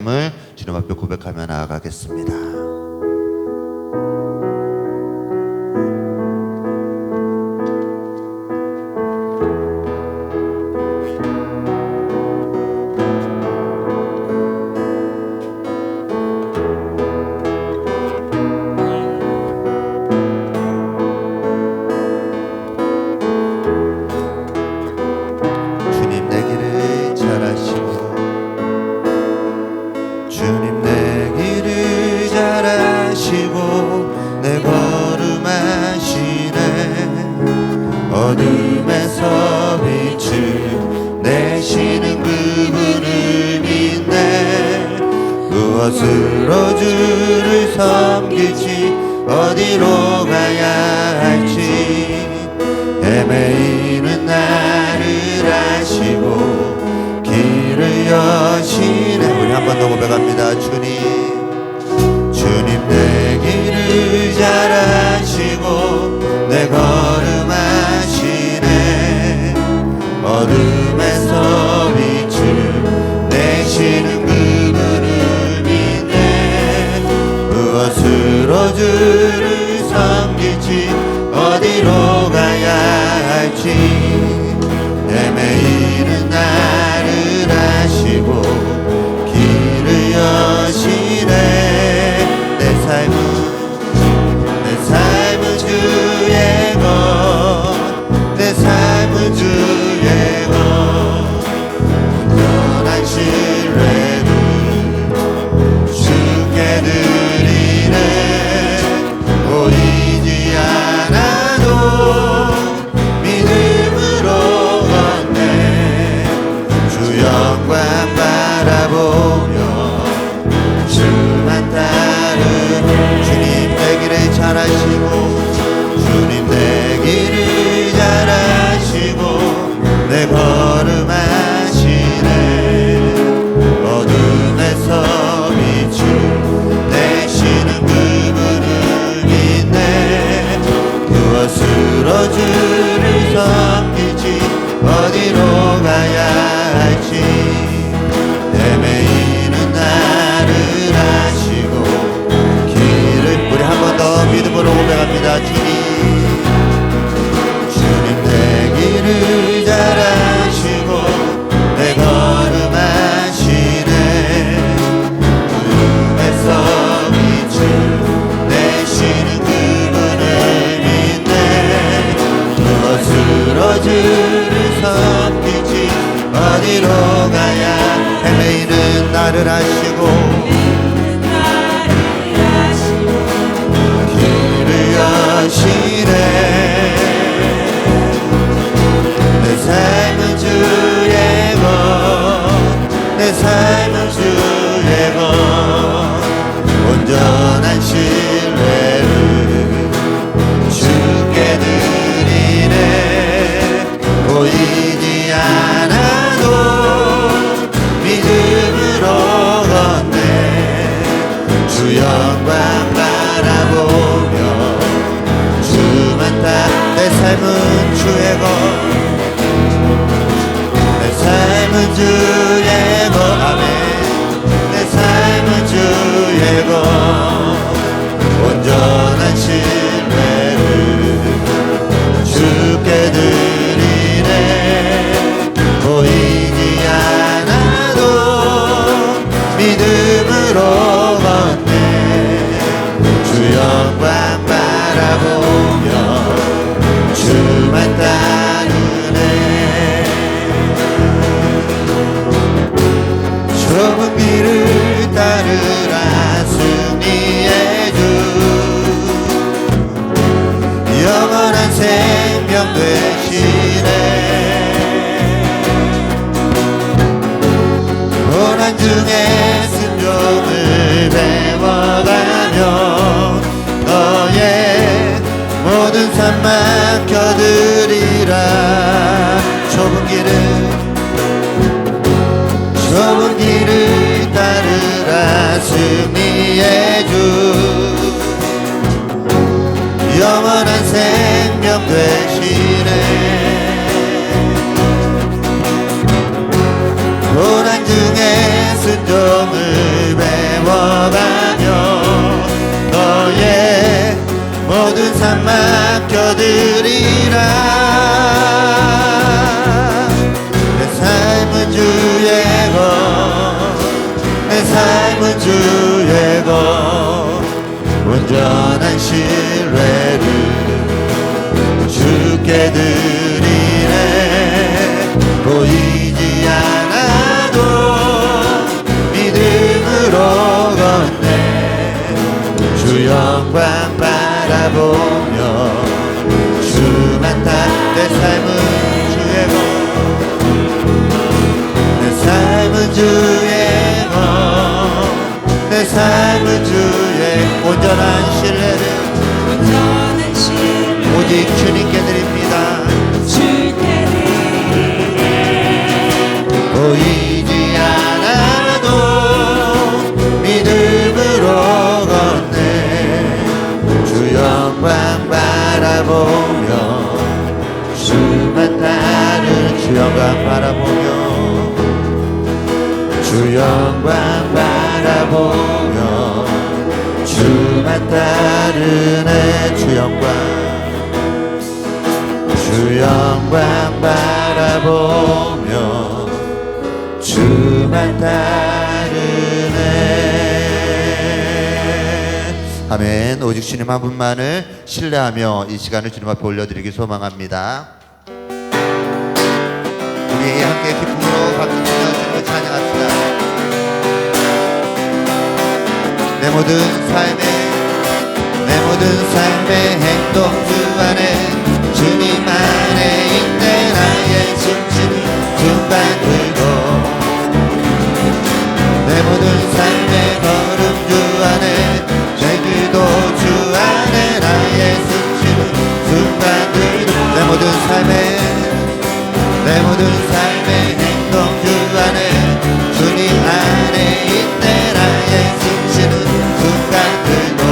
주님 앞에 고백하며 나아가겠습니다. 주님 내 길을 잘 아시고 주님 내 길을 잘 아시고 내 걸음 아시네. 어둠에서 빛을 내시는 그분을 믿네. 무엇으로 주를 섬길지 어디로 가야 할지 헤매이는 나를 아시고 길을 여시네. 우리 한 번 더 고백합니다. 주님 내 길을 잘 아시고 내 걸음 아시네. 어둠에서 빛을 내시는 그분을 믿네. 무엇으로 주를 섬길지 어디로 가야 할지 헤매이는 나를 아시고 길을 여시네. 내 삶은 주의 것, 내 삶은 주의 것. 온전한 신뢰를 주께 드리네. 보이지 않아도 믿음으로 걷네. 주 영광 바라보며 주만 따르네. 주님 내 길을 잘 아시고 주님 내 길을 잘 아시고 내 걸음 아시네. 어둠에서 빛을 내시는 그분을 믿네. 무엇으로 주를 섬길지 어디로 가야 할지 헤매이는 나를 아시고 길을. 우리 한 번 더 믿음으로 고백합니다. 주님 내 길을 잘 아시고 내 걸음 아시네. 어둠에서 빛을 내시는 그분을 믿네. 무엇으로 주를 섬길지 어디로 가야 헤매이는 나를 아시고 길을 여시네. 내 삶은 주의 것, 내 삶은 주의 것. 온전한 신뢰를 주께 드리네. 보이지 않아도 믿음으로 걷네. 주 영광 바라보며 주만 따. 내 삶은 주의 것, 내 삶은 주의 것. 아멘. 내 삶은 주의 것. 온전한 신뢰를 주께 드리네. 보이지 않아도 믿음으로 걷네. 주 영광 바라보며 주만 따르네. 좁은 길을 따르라 승리의 주. 영원한 생명 되시네. 고난 중에 순종을 배워가며 너의 모든 삶 맡겨드리라. 좁은 길을 따르라 승리의 주. 영원한 생명 되시네. 고난 중에 순종을 세워가며 너의 모든 삶 맡겨드리라. 내 삶은 주의 것, 내 삶은 주의 것, 온전한 신뢰를 주께 드리네. 보이지 않아도 믿음으로 걷네. 주 영광 바라보며 주만 다. 내 삶은 주의 것, 내 삶은 주의 것, 내 삶은 주의 온전한 신뢰를 오직 주님께 드립니다. 보이지 않아도 믿음으로 걷네. 주 영광 바라보며 주만 따르. 주 영광 바라보며 주 영광 바라보며 주만 따르네. 주 영광 바라보며 주만 따르네. 아멘. 오직 주님 한 분만을 신뢰하며 이 시간을 주님 앞에 올려드리기 소망합니다. 우리 함께 기쁨으로 박수치며 주님을 찬양합시다. 내 모든 삶의 행동 주 안에 주님 안에 있네. 나의 숨쉬는 순간들도 내 모든 삶의 걸음 주 안에 내 기도 주 안에 나의 숨쉬는 순간들도 내 모든 삶의 행동 주 안에 주님 안에 있네. 나의 숨쉬는 순간들도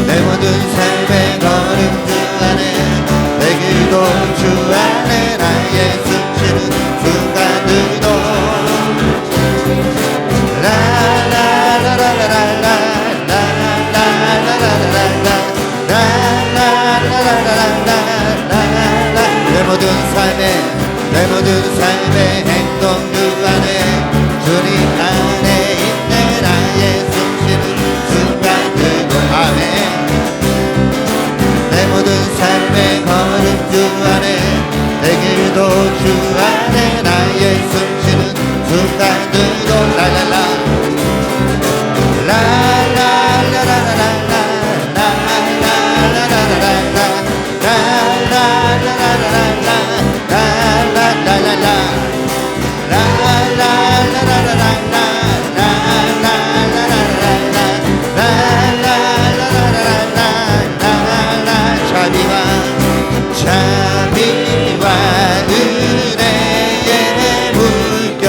내 모든 삶의 걸음 주 안에 내 기도 주 안에 나의 숨쉬는 순간들도 내 모든 삶의 행동 주 안에 주님 안에 있네. 나의 숨쉬는 순간들도 아멘. 내 모든 삶의 걸음 주 안에 내 길도 주 안에 나의 숨쉬는 순간들도 라라라 자비와 은혜의 물결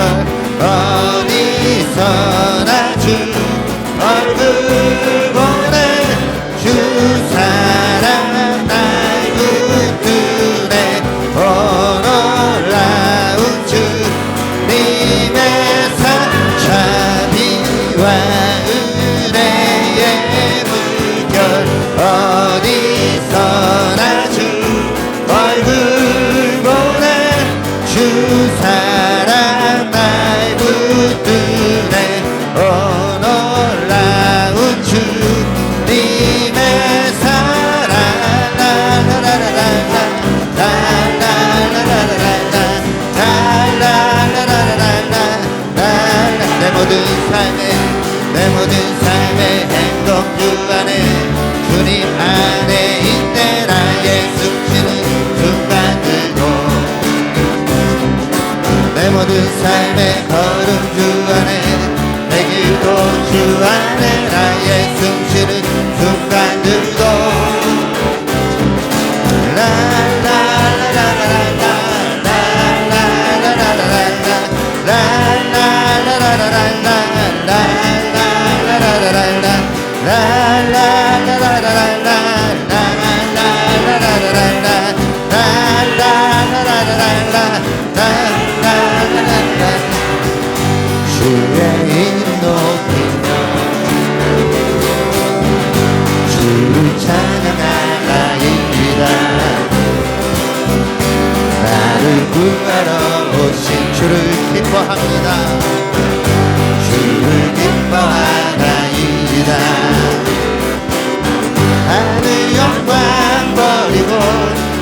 어디서나 주 얼굴 보내. 주 사랑 날 붙드네. 놀라운 주님의 사 자비와 은혜의 물결 어디서나 주 얼굴 보내. 주 사랑 날 붙드네. 놀라운 주님의 사랑 내 모든 삶의 행동 주 안에 주님 안에 있네. 나의 숨쉬는 순간들도 내 모든 삶의 걸음 주 안에 내 길도 주 안에 나의 숨쉬는 순간들도 주의 이름 높이며 주를 찬양하나이다. 나를 구하러 오신 주를 기뻐합니다. 주를 기뻐하나이다. 하늘 영광 버리고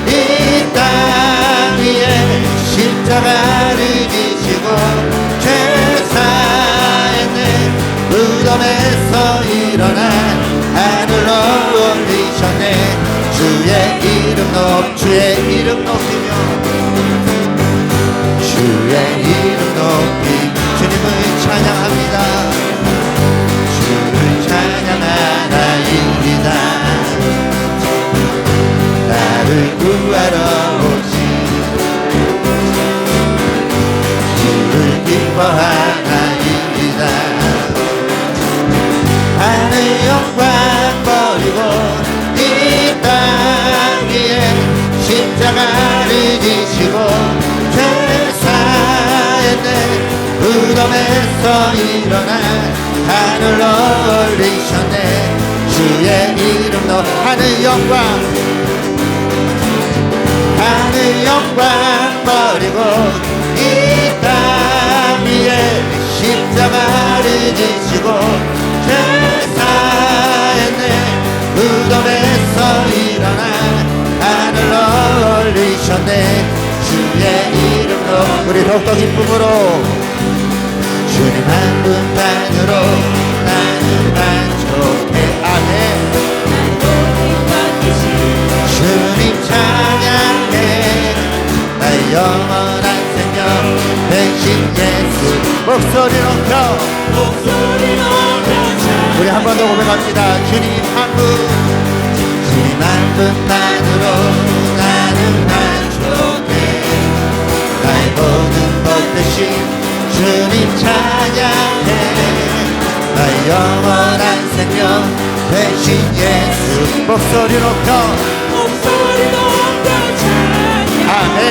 이 땅 위에 십자가를 지시고 죄사했네. 무덤에서 일어나 하늘로 올리셨네. 주의 이름 높이며 주의 이름 높이 주님을 찬양합니다. 주를 찬양하나이다. 나를 구하러 오신 주를 기뻐하나이다. 하늘 영광 버리고 이 땅 위에 십자가를 지시고 죄사했네. 무덤에서 일어나 하늘로 올리셨네. 주의 이름 높 하늘 영광 버리고 이 땅 위에 십자가를 지시고 죄사했네. 무덤에서 일어나 하늘로 올리셨네. 주의 이름으로 우리 더욱더 기쁨으로 주님 한 분만으로 나는 만족해. 아멘. 주님 찬양해. 나의 영원한 생명 대신 예수. 목소리 높여 우리 한 번 더 고백합니다. 주님 한 분, 주님 한 분만으로 나는 만족해. 나의 모든 것 대신 주님 찬양해. 나의 영원한 생명 대신 예수. 목소리 높여 아멘.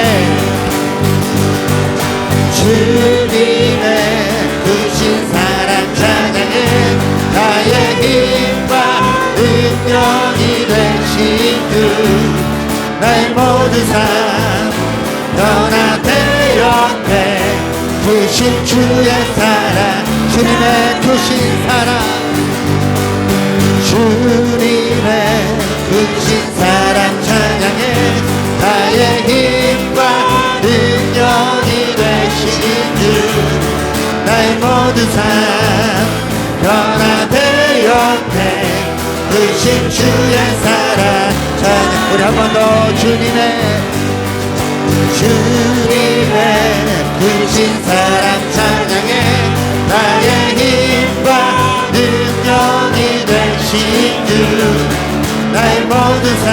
주님의 크신 사랑 찬양해. 나의 힘과 능력이 되신 주. 나의 모든 삶 변화되었네. 크신 주의 사랑 주님의 크신 사랑 주님의 크신 사랑 찬양해. 나의 힘과 능력이 되신 주. 나의 모든 삶 변화되었네. 크신 주의 사랑 찬양. 우리 한 번 더 주님의 크신 사랑 찬양해. 나의 힘과 능력이 되신 주. 나의 모든 삶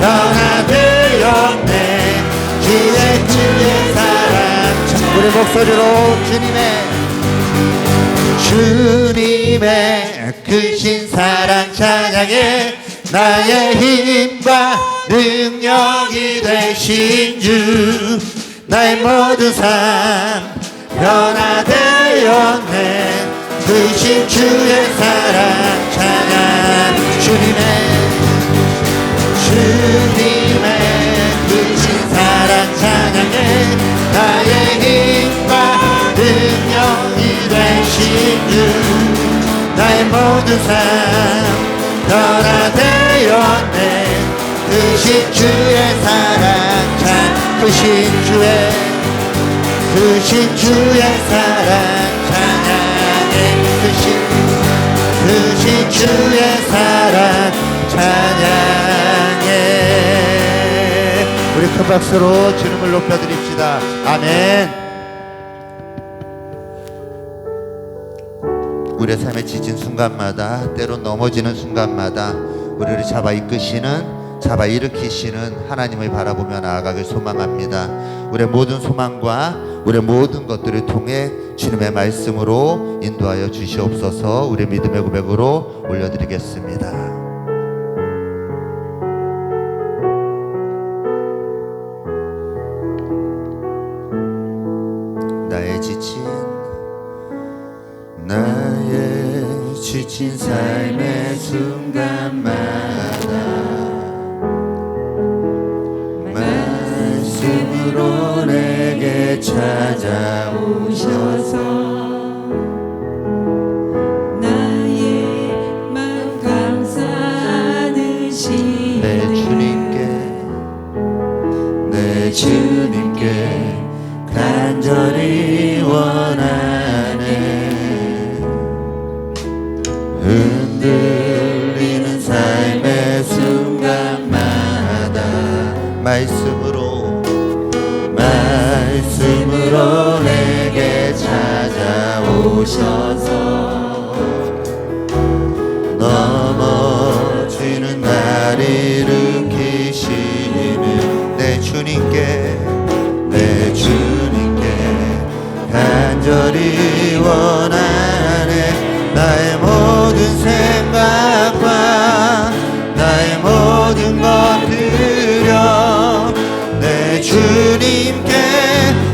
변화되었네. 주의 사랑. 우리 목소리로 주님의 크신 사랑 찬양해. 나의 힘과 능력이 되신 주. 나의 모든 삶 변화되었네. 크신 주의 사랑 찬양. 주님의 크신 사랑 찬양해. 나의 힘과 능력이 되신 주. 나의 모든 삶 변화되었네. 크신 주의 사랑 찬양. 크신 주의 사랑 찬양해. 크신 주의 사랑 찬양해. 우리 큰 박수로 주님을 높여드립시다. 아멘. 우리의 삶에 지친 순간마다, 때론 넘어지는 순간마다 우리를 잡아 일으키시는 하나님을 바라보며 나아가길 소망합니다. 우리의 모든 소망과 우리의 모든 것들을 통해 주님의 말씀으로 인도하여 주시옵소서. 우리 믿음의 고백으로 올려드리겠습니다. 나의 지친 나의 지친 삶의 순간마다 말씀으로 내게 찾아오셔서 나의 마음 감싸듯이 내 주님께 간절히 원하네. 흔들리는 삶의 순간마다 말씀으로 내게 찾아오셔서 넘어지는 날 일으키시는 내 주님께 간절히 원하네. 나의 모든 생각과 나의 모든 것들여 내 주님께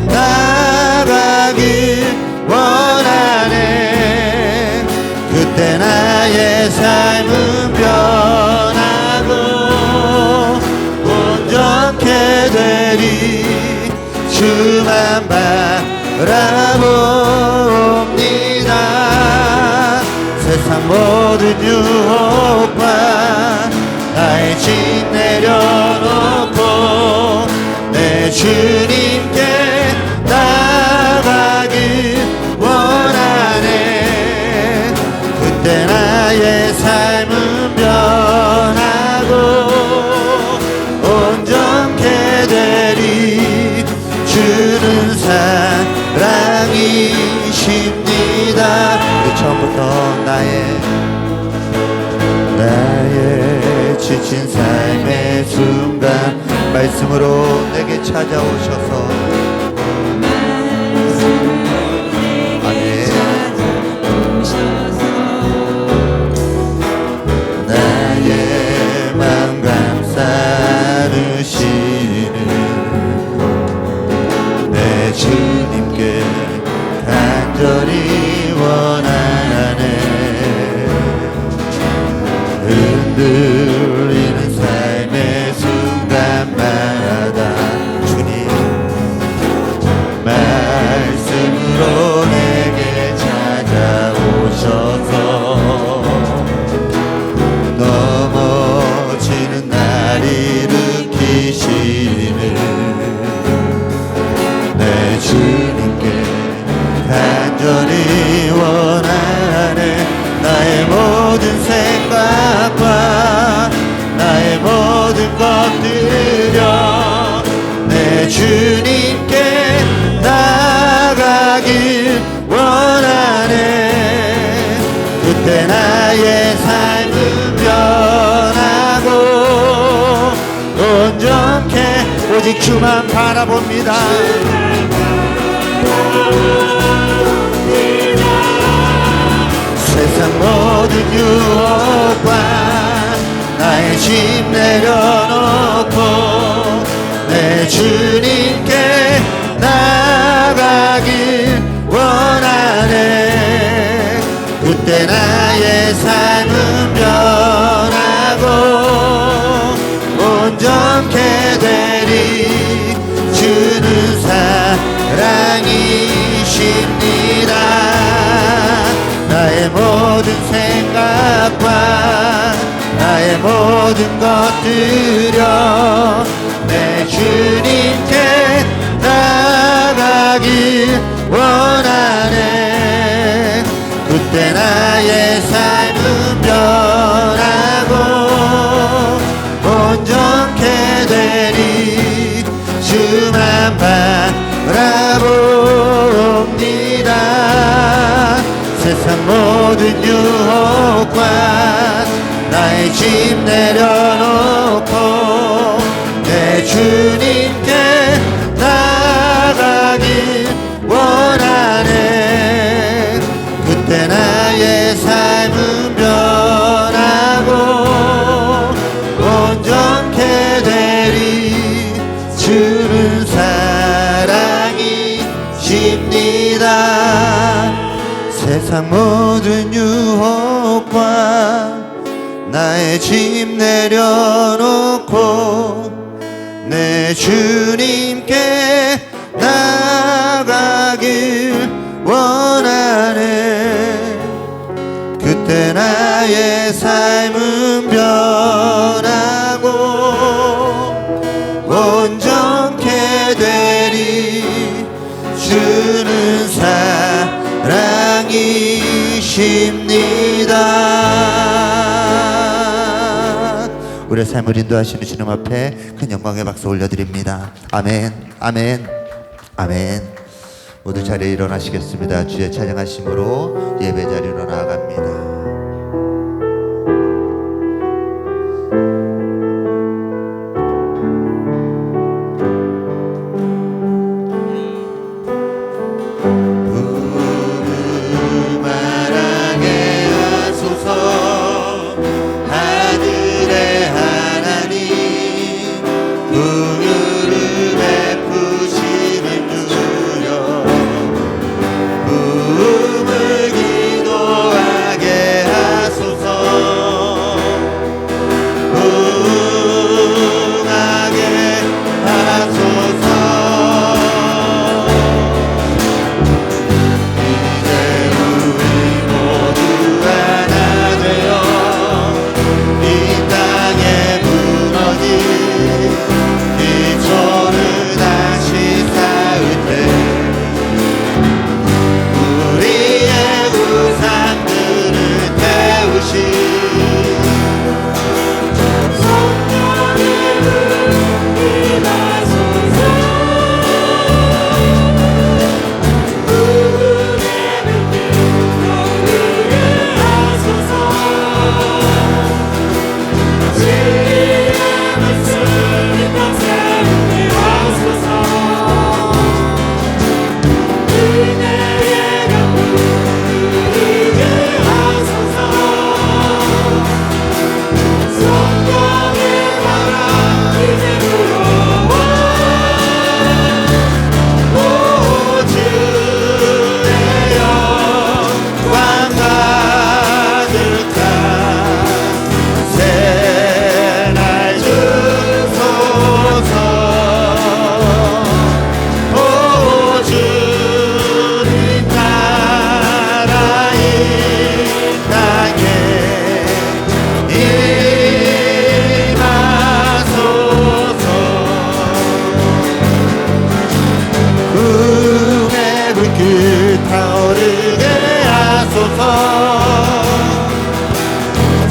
나가길 원하네. 그때 나의 삶은 변하고 온전케 되리. 주만 바라봅니다. 세상 모든 유혹과 나의 짐 내려놓고 내 주님께 나가길 원하네. 그때 나의 삶은 변하고 온전케 되리. 주는 사랑이십니다. 처음부터 나의 지친 삶의 순간 말씀으로 내게 찾아오셔서 나의 마음 감싸주시는 내 주님께 간절히 원하네. 흔들리는 삶의 순간마다 주님 말씀으로 내게 찾아오셔서 넘어지는 날 일으키시는 내 주님께 간절히 원하네. 나의 모든 생각과 나의 모든 것들여 내 주님께 나가길 원하네. 그때 나의 삶은 변하고 온전케 오직 주만 바라봅니다. 세상 모든 유혹과 나의 짐 내려놓고 내 주님께 나가길 원하네. 그때 나의 삶은 변하고 온전케 되리. 주는 사랑이십니다. 나의 모든 생각과 나의 모든 것들여 내 주님께 나가길 원하네. 그때 나의 삶은 변하고 온전케 되리. 주만 바라봅니다. 세상 모든 유혹과 나의 짐 내려놓고 내 주님께 나가길 원하네. 그때 나의 삶은 변하고 온전케 되리. 주는 사랑이십니다. 세상 모든 유혹과 나의 짐 내려놓고 내 주님께 나가길 원하네. 그때 나의 삶은 변하고 온전케 되리. 주는 사랑이십니다. 우리의 삶을 인도하시는 주님 앞에 큰 영광의 박수 올려드립니다. 아멘, 아멘, 아멘. 모두 자리에 일어나시겠습니다. 주의 찬양하심으로 예배 자리로 나아갑니다.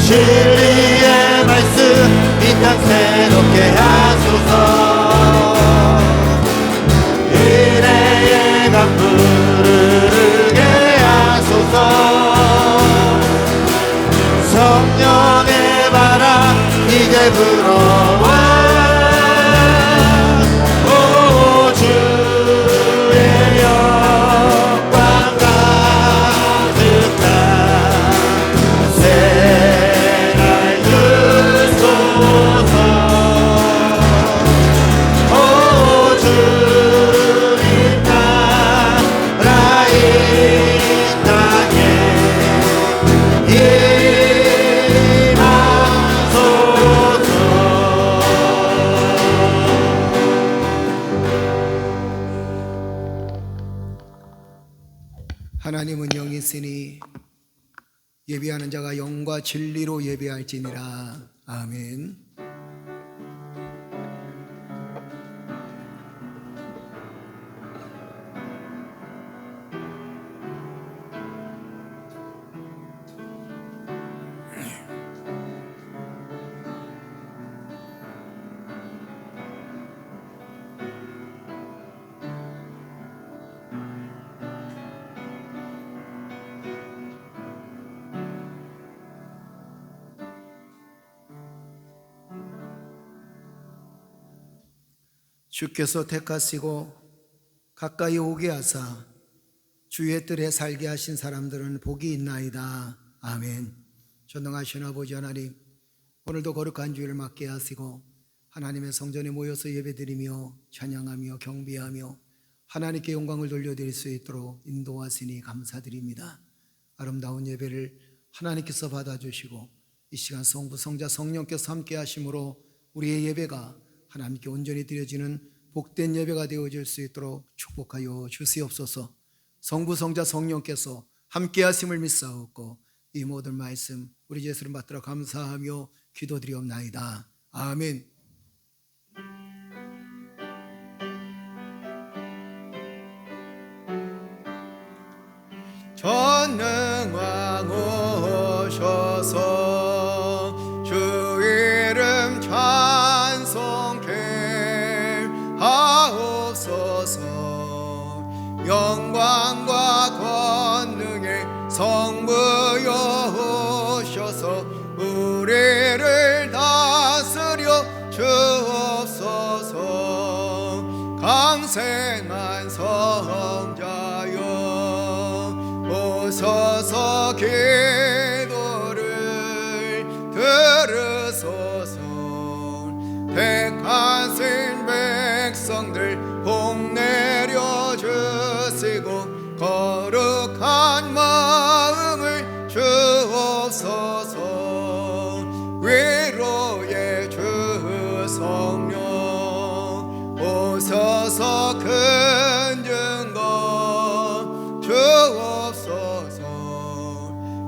진리의 말씀 이 땅 새롭게 하소서. 은혜의 강물을 흐르게 하소서. 성령의 바람 이제 불어와. 오 주의 영광 가득한 새날 주소서. 오 주님 나라 이 땅에 하나님은 영이시니 예배하는 자가 영과 진리로 예배할지니라. 아멘. 주께서 택하시고 가까이 오게 하사 주의 뜰에 살게 하신 사람들은 복이 있나이다. 아멘. 전능하신 아버지 하나님, 오늘도 거룩한 주일을 맞게 하시고 하나님의 성전에 모여서 예배드리며 찬양하며 경배하며 하나님께 영광을 돌려드릴 수 있도록 인도하시니 감사드립니다. 아름다운 예배를 하나님께서 받아주시고 이 시간 성부, 성자, 성령께서 함께 하심으로 우리의 예배가 하나님께 온전히 드려지는 복된 예배가 되어질 수 있도록 축복하여 주시옵소서. 성부, 성자, 성령께서 함께 하심을 믿사옵고 이 모든 말씀 우리 예수를 받들어 감사하며 기도드리옵나이다. 아멘. 전능왕 오셔서 주 이름 찬송케 하옵소서. 영광과 권능의 성부여 오셔서 우리를 다스려 주옵소서. 강생한 성자여 오셔서 기도를 들으소서. 택하신 백성들 복 내려주시고 거룩한 마음을 주옵소서. 위로의 주 성령 오셔서 큰 증거 주옵소서.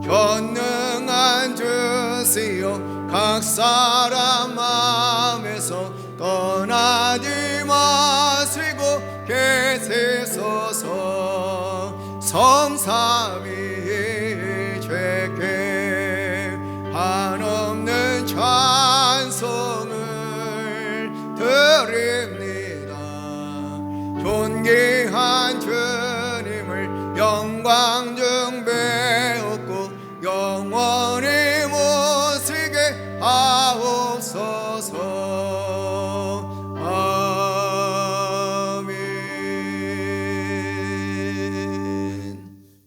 전능한 주시여 각 사람 마음에서 떠나지 마시고 계시소서. 성삼위일체께 한없는 찬송을 드립니다. 존귀한 주님을 영광 중 배웠고 영원히 모시게 하옵소서.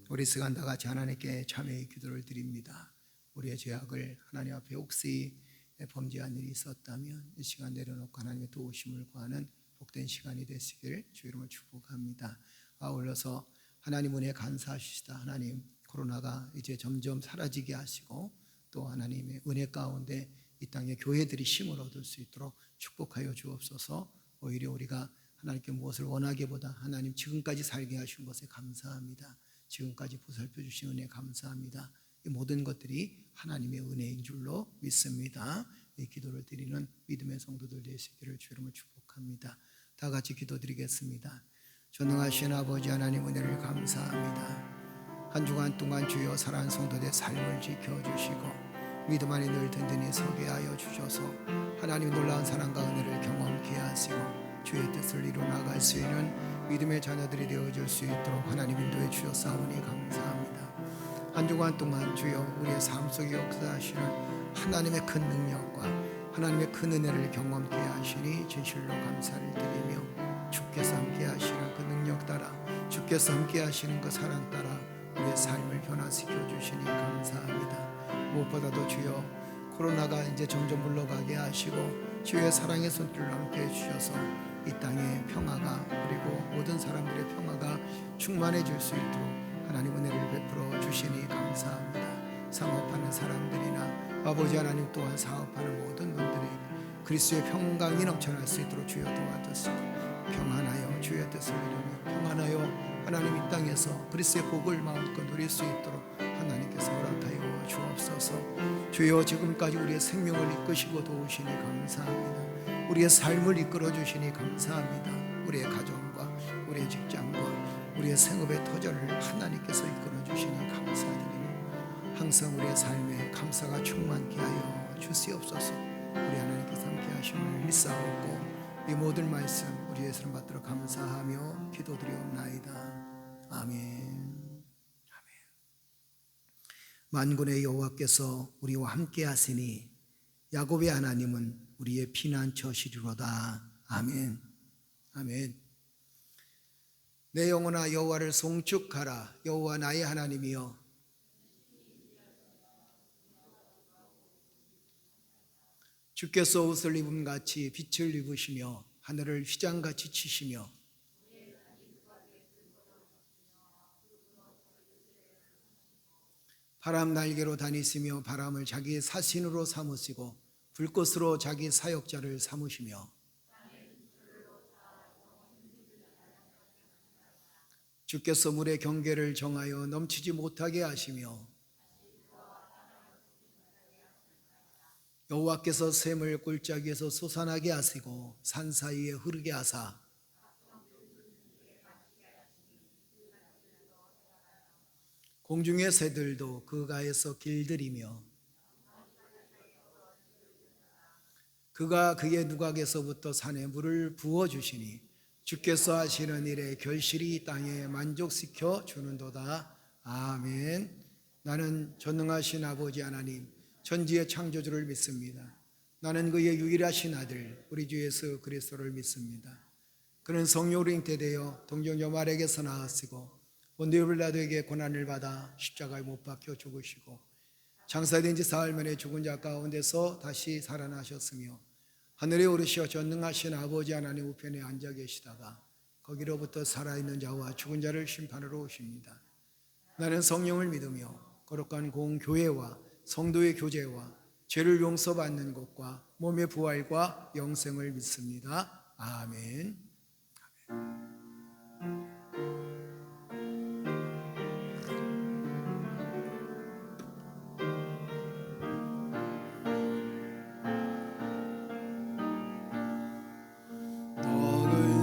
우리 시간 다 같이 하나님께 참회의 기도를 드립니다. 우리의 죄악을 하나님 앞에 혹시 범죄한 일이 있었다면 이 시간 내려놓고 하나님의 도우심을 구하는 복된 시간이 되시길 주 이름으로 축복합니다. 아울러서 하나님 은혜에 감사하시다. 하나님 코로나가 이제 점점 사라지게 하시고 또 하나님의 은혜 가운데 이 땅의 교회들이 힘을 얻을 수 있도록 축복하여 주옵소서. 오히려 우리가 하나님께 무엇을 원하기보다 하나님 지금까지 살게 하신 것에 감사합니다. 지금까지 보살펴 주신 은혜 감사합니다. 이 모든 것들이 하나님의 은혜인 줄로 믿습니다. 이 기도를 드리는 믿음의 성도들 되시기를 주 이름으로 축복합니다. 다 같이 기도드리겠습니다. 전능하신 아버지 하나님 은혜를 감사합니다. 한 주간 동안 주여 사랑하는 성도들의 삶을 지켜주시고 믿음 안에 늘 든든히 서게 하여 주셔서 하나님의 놀라운 사랑과 은혜를 경험케 하시고 주의 뜻을 이루어나갈 수 있는 믿음의 자녀들이 되어줄 수 있도록 하나님 인도해 주셨사오니 감사합니다. 한 주간 동안 주여 우리의 삶 속에 역사하시는 하나님의 큰 능력과 하나님의 큰 은혜를 경험케 하시니 진실로 감사를 드리며 주께서 함께 하시는 그 능력 따라 주께서 함께 하시는 그 사랑 따라 우리의 삶을 변화시켜 주시니 감사합니다. 무엇보다도 주여 코로나가 이제 점점 물러가게 하시고 주의 사랑의 손길로 함께 해주셔서 이 땅의 평화가 그리고 모든 사람들의 평화가 충만해질 수 있도록 하나님 은혜를 베풀어 주시니 감사합니다. 상업하는 사람들이나 아버지 하나님 또한 사업하는 모든 분들에게 그리스도의 평강이 넘쳐날 수 있도록 주여 도와주시고 평안하여 주의 뜻을 이루며 평안하여 하나님 이 땅에서 그리스도의 복을 마음껏 누릴 수 있도록 하나님께서 허락하여 주옵소서. 주여 지금까지 우리의 생명을 이끄시고 도우시니 감사합니다. 우리의 삶을 이끌어 주시니 감사합니다. 우리의 가정과 우리의 직장과 우리의 생업의 터전을 하나님께서 이끌어 주시니 감사드리며 항상 우리의 삶에 감사가 충만케 하여 주시옵소서. 우리 하나님께서 함께 하심을 믿사옵고 이 모든 말씀 우리 예수를 받들어 감사하며 기도드리옵나이다. 아멘. 만군의 여호와께서 우리와 함께 하시니 야곱의 하나님은 우리의 피난처시리로다. 아멘. 아멘. 내 영혼아 여호와를 송축하라. 여호와 나의 하나님이여 주께서 옷을 입음 같이 빛을 입으시며 하늘을 휘장같이 치시며 바람 날개로 다니시며 바람을 자기 사신으로 삼으시고 불꽃으로 자기 사역자를 삼으시며 주께서 물의 경계를 정하여 넘치지 못하게 하시며 여호와께서 샘을 굴짜기에서 솟아나게 하시고 산 사이에 흐르게 하사 공중의 새들도 그 가에서 길들이며 그가 그의 누각에서부터 산에 물을 부어주시니 주께서 하시는 일에 결실이 땅에 만족시켜 주는도다. 아멘. 나는 전능하신 아버지 하나님 천지의 창조주를 믿습니다. 나는 그의 유일하신 아들 우리 주 예수 그리스도를 믿습니다. 그는 성령으로 잉태되어 동정녀 마리아에게서 나았으고 본디오 빌라도에게 고난을 받아 십자가에 못 박혀 죽으시고 장사된 지 사흘 만에 죽은 자 가운데서 다시 살아나셨으며 하늘에 오르시어 전능하신 아버지 하나님 우편에 앉아 계시다가 거기로부터 살아있는 자와 죽은 자를 심판하러 오십니다. 나는 성령을 믿으며 거룩한 공교회와 성도의 교제와 죄를 용서받는 것과 몸의 부활과 영생을 믿습니다. 아멘.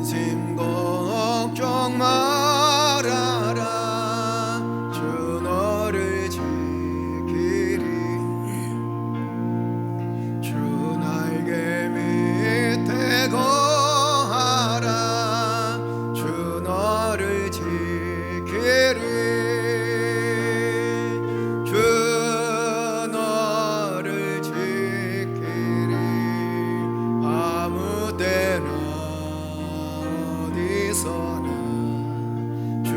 근심 걱정 말아라 주 너를 지키리 주 날개 밑에 거하라 주 너를 지키리 주 너를 지키리 아무 때나 어디서나 주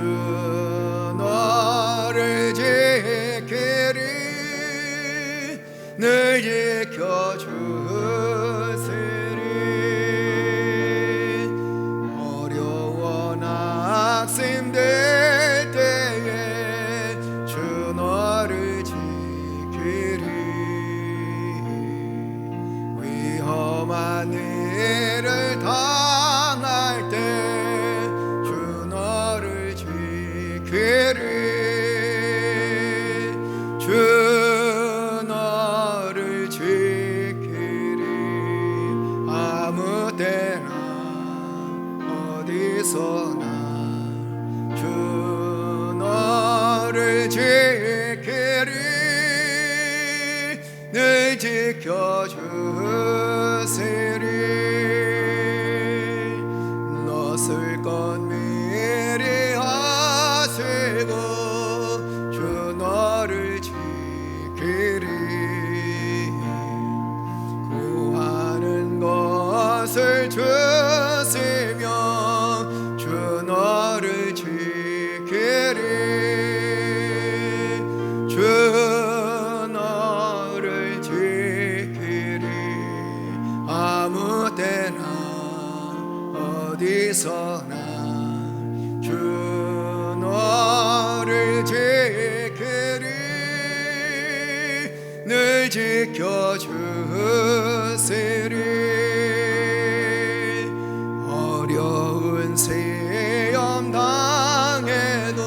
너를 지키리 늘 지켜주시리 어려워 낙심될 때에 주 너를 지키리 위험한 일을 당할 때 주 너를 지키리 주 너를 지키리 아무 때나 어디서나 주 너를 지키리 늘 지켜주시리 넛을 건 미리 하시고 주 너를 지키리 구하는 것을 주시며 주 너를 지키리 주 너를 지키리 아무 때나 어디서나 주 너를 지키리 늘 지켜주시리 어려운 시험 당해도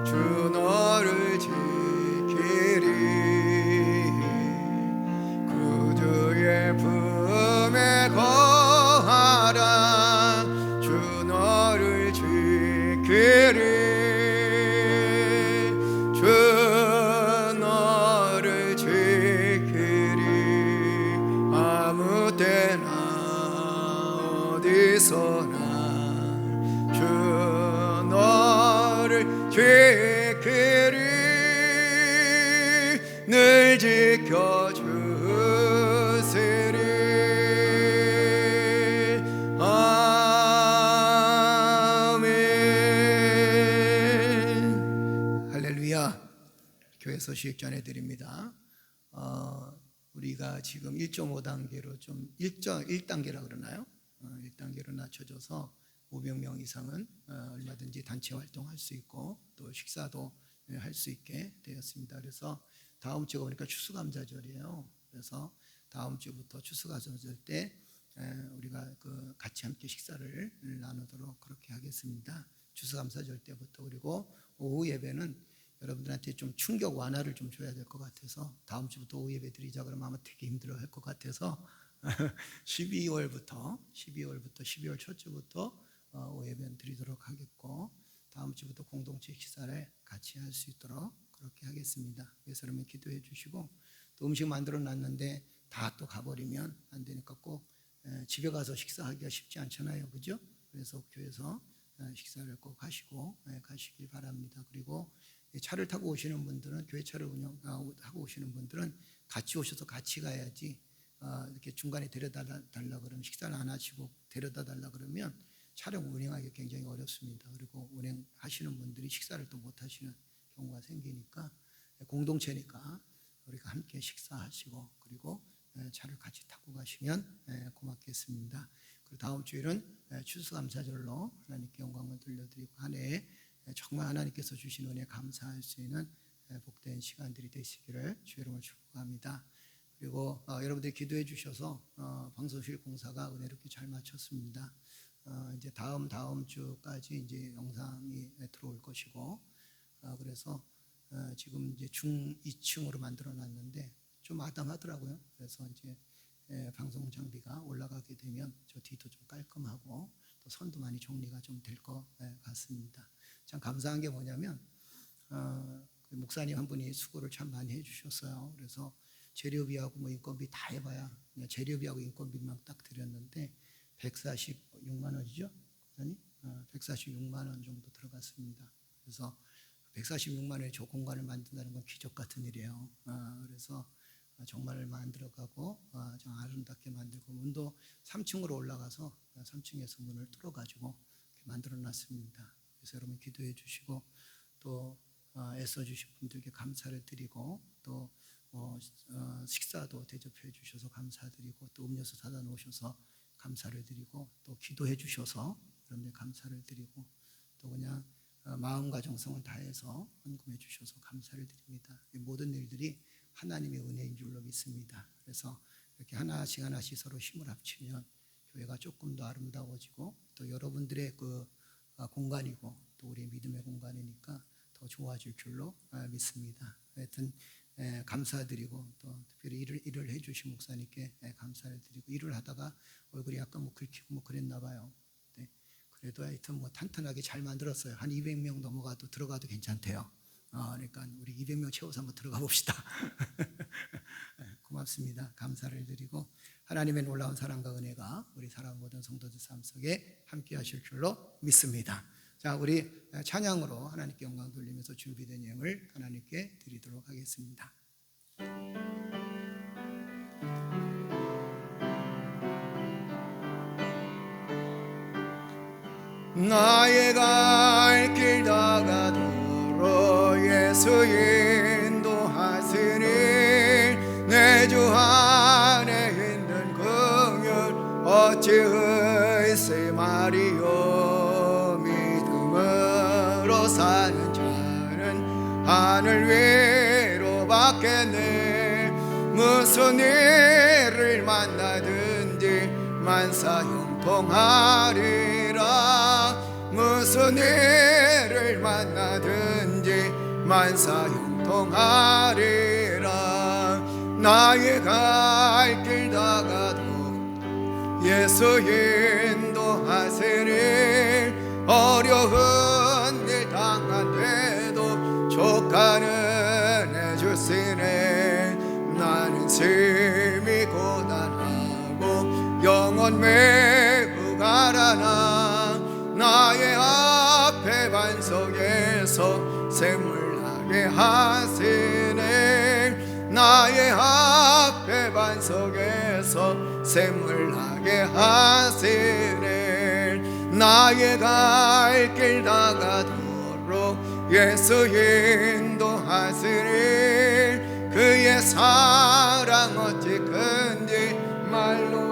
주 너를 지키리 구주의 품에 거하라 주 너를 지키리 주 너를 지키리 아무 때나 어디서나 주 너를 지키리 늘 지켜주시리 아멘. 할렐루야. 교회 소식 전해드립니다. 우리가 지금 1.5단계로 좀 1단계라 그러나요? 1단계로 낮춰져서 500명 이상은 얼마든지 단체 활동할 수 있고 또 식사도 할 수 있게 되었습니다. 그래서 다음 주가 보니까 추수감사절이에요. 그래서 다음 주부터 추수감사절 때 우리가 같이 함께 식사를 나누도록 그렇게 하겠습니다. 추수감사절 때부터. 그리고 오후 예배는 여러분들한테 좀 충격 완화를 좀 줘야 될 것 같아서 다음 주부터 오후 예배 드리자 그러면 아마 되게 힘들어할 것 같아서 12월 첫 주부터 오후 예배는 드리도록 하겠고, 다음 주부터 공동체 식사를 같이 할 수 있도록 그렇게 하겠습니다. 그래서 여러분 기도해 주시고, 또 음식 만들어 놨는데 다 또 가버리면 안 되니까 꼭 집에 가서 식사하기가 쉽지 않잖아요, 그죠? 그래서 교회에서 식사를 꼭 하시고 가시길 바랍니다. 그리고 차를 타고 오시는 분들은, 교회 차를 운영하고 오시는 분들은 같이 오셔서 같이 가야지, 이렇게 중간에 데려다 달라 그러면, 식사를 안 하시고 데려다 달라 그러면 차량 운행하기 굉장히 어렵습니다. 그리고 운행하시는 분들이 식사를 또 못 하시는 경우가 생기니까, 공동체니까 우리가 함께 식사하시고 그리고 차를 같이 타고 가시면 고맙겠습니다. 그리고 다음 주일은 추수감사절로 하나님께 영광을 돌려드리고, 한 해에 정말 하나님께서 주신 은혜 감사할 수 있는 복된 시간들이 되시기를 주의 이름으로 축복합니다. 그리고 여러분들이 기도해 주셔서 방송실 공사가 은혜롭게 잘 마쳤습니다. 이제 다음 주까지 이제 영상이 들어올 것이고, 그래서 지금 이제 중 2층으로 만들어 놨는데 좀 아담하더라고요. 그래서 이제 방송 장비가 올라가게 되면 저 뒤도 좀 깔끔하고 또 선도 많이 정리가 좀 될 것 같습니다. 참 감사한 게 뭐냐면, 그 목사님 한 분이 수고를 참 많이 해주셨어요. 그래서 재료비하고 뭐 인건비 다 해봐야, 그냥 재료비하고 인건비만 딱 드렸는데 146만 원이죠, 목사님? 146만 원 정도 들어갔습니다. 그래서 146만 원에 저 공간을 만든다는 건 기적 같은 일이에요. 그래서 정말 만들어가고 좀 아름답게 만들고, 문도 3층으로 올라가서 3층에서 문을 뚫어가지고 만들어 놨습니다. 그래서 여러분 기도해 주시고, 또 애써주신 분들께 감사를 드리고, 또 식사도 대접해 주셔서 감사드리고, 또 음료수 사다 놓으셔서 감사를 드리고, 또 기도해 주셔서 여러분들 감사를 드리고, 또 그냥 마음과 정성을 다해서 헌금해 주셔서 감사를 드립니다. 이 모든 일들이 하나님의 은혜인 줄로 믿습니다. 그래서 이렇게 하나씩 서로 힘을 합치면 교회가 조금 더 아름다워지고, 또 여러분들의 그 공간이고 또 우리 믿음의 공간이니까 더 좋아질 줄로 믿습니다. 하여튼 감사드리고, 또 특별히 일을 해주신 목사님께 감사를 드리고, 일을 하다가 얼굴이 약간 뭐 긁히고 뭐 그랬나 봐요. 네. 그래도 하여튼 뭐 탄탄하게 잘 만들었어요. 한 200명 넘어가도 들어가도 괜찮대요. 그러니까 우리 200명 채워서 한번 들어가 봅시다. 고맙습니다. 감사를 드리고, 하나님의 놀라운 사랑과 은혜가 우리 사랑 모든 성도들 삶 속에 함께 하실 줄로 믿습니다. 자, 우리 찬양으로 하나님께 영광 돌리면서 준비된 예물 하나님께 드리도록 하겠습니다. 나의 갈 길 다가도록 예수 인도하시니, 내 주 안에 있는 긍휼 어찌 의심하리요. 믿음으로 사는 자는 하늘 위로 받겠네. 무슨 일을 만나든지 만사 형통하리라. 무슨 일을 만나든지 만사 형통하리라. 나의 갈 길 다가도 예수 인도하시니, 어려운 일 당한데도 족하는 해주시네. 나는 심히 고단하고 영혼 매우 가라나. 나의 앞에 반석에서 샘물나게 하시네. 나의 앞에 반석에서 샘물나게 하시네. 나의 갈 길 다가도록 예수 인도하시니, 그의 사랑 어찌 큰지 말로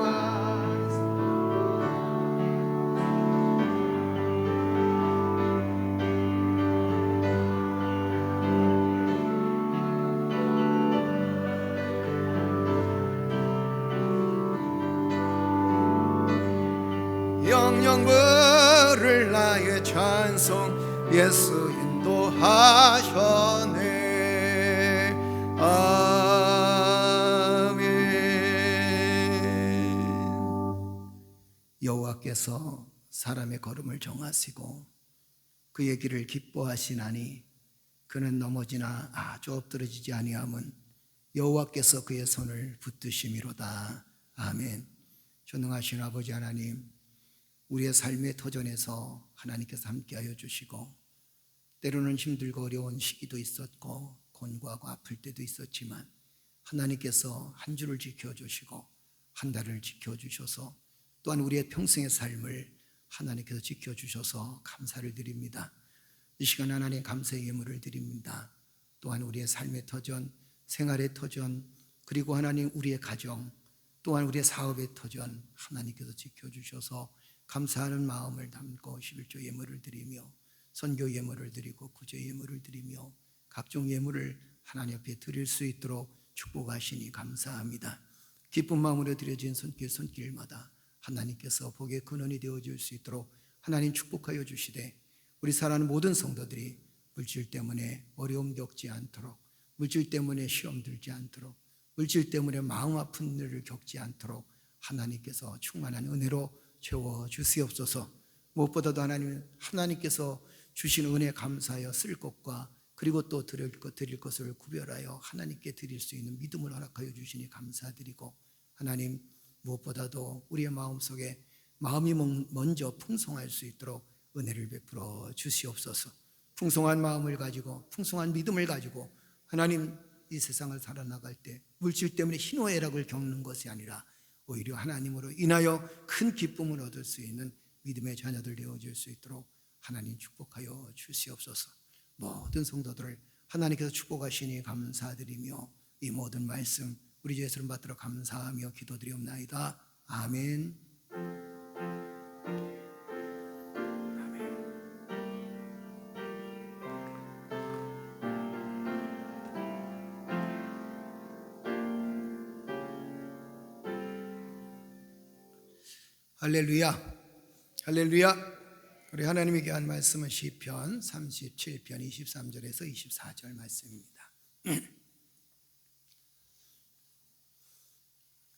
영영 부를 나의 찬송 예수 인도하셨네. 아멘. 여호와께서 사람의 걸음을 정하시고 그의 길을 기뻐하시나니 그는 넘어지나 아주 엎드러지지 아니함은 여호와께서 그의 손을 붙드심이로다. 아멘. 전능하신 아버지 하나님, 우리의 삶의 터전에서 하나님께서 함께하여 주시고 때로는 힘들고 어려운 시기도 있었고 곤고하고 아플 때도 있었지만 하나님께서 한 주를 지켜주시고 한 달을 지켜주셔서 또한 우리의 평생의 삶을 하나님께서 지켜주셔서 감사를 드립니다. 이 시간 하나님 감사의 예물을 드립니다. 또한 우리의 삶의 터전, 생활의 터전, 그리고 하나님 우리의 가정, 또한 우리의 사업의 터전 하나님께서 지켜주셔서 감사하는 마음을 담고 11조 예물을 드리며 선교 예물을 드리고 구제 예물을 드리며 각종 예물을 하나님 앞에 드릴 수 있도록 축복하시니 감사합니다. 기쁜 마음으로 드려진 손길마다 하나님께서 복의 근원이 되어줄 수 있도록 하나님 축복하여 주시되 우리 사랑하는 모든 성도들이 물질 때문에 어려움 겪지 않도록, 물질 때문에 시험 들지 않도록, 물질 때문에 마음 아픈 일을 겪지 않도록 하나님께서 충만한 은혜로 채워주시옵소서. 무엇보다도 하나님께서 주신 은혜 감사하여 쓸 것과 그리고 또 드릴 것을 구별하여 하나님께 드릴 수 있는 믿음을 허락하여 주시니 감사드리고, 하나님 무엇보다도 우리의 마음속에 마음이 먼저 풍성할 수 있도록 은혜를 베풀어 주시옵소서. 풍성한 마음을 가지고 풍성한 믿음을 가지고 하나님 이 세상을 살아나갈 때 물질 때문에 희노애락을 겪는 것이 아니라 오히려 하나님으로 인하여 큰 기쁨을 얻을 수 있는 믿음의 자녀들 되어질 수 있도록 하나님 축복하여 주시옵소서. 모든 성도들을 하나님께서 축복하시니 감사드리며 이 모든 말씀 우리 주 예수를 받들어 감사하며 기도드리옵나이다. 아멘. 할렐루야, 할렐루야. 우리 하나님에게 한 말씀은 시편 37편 23절에서 24절 말씀입니다.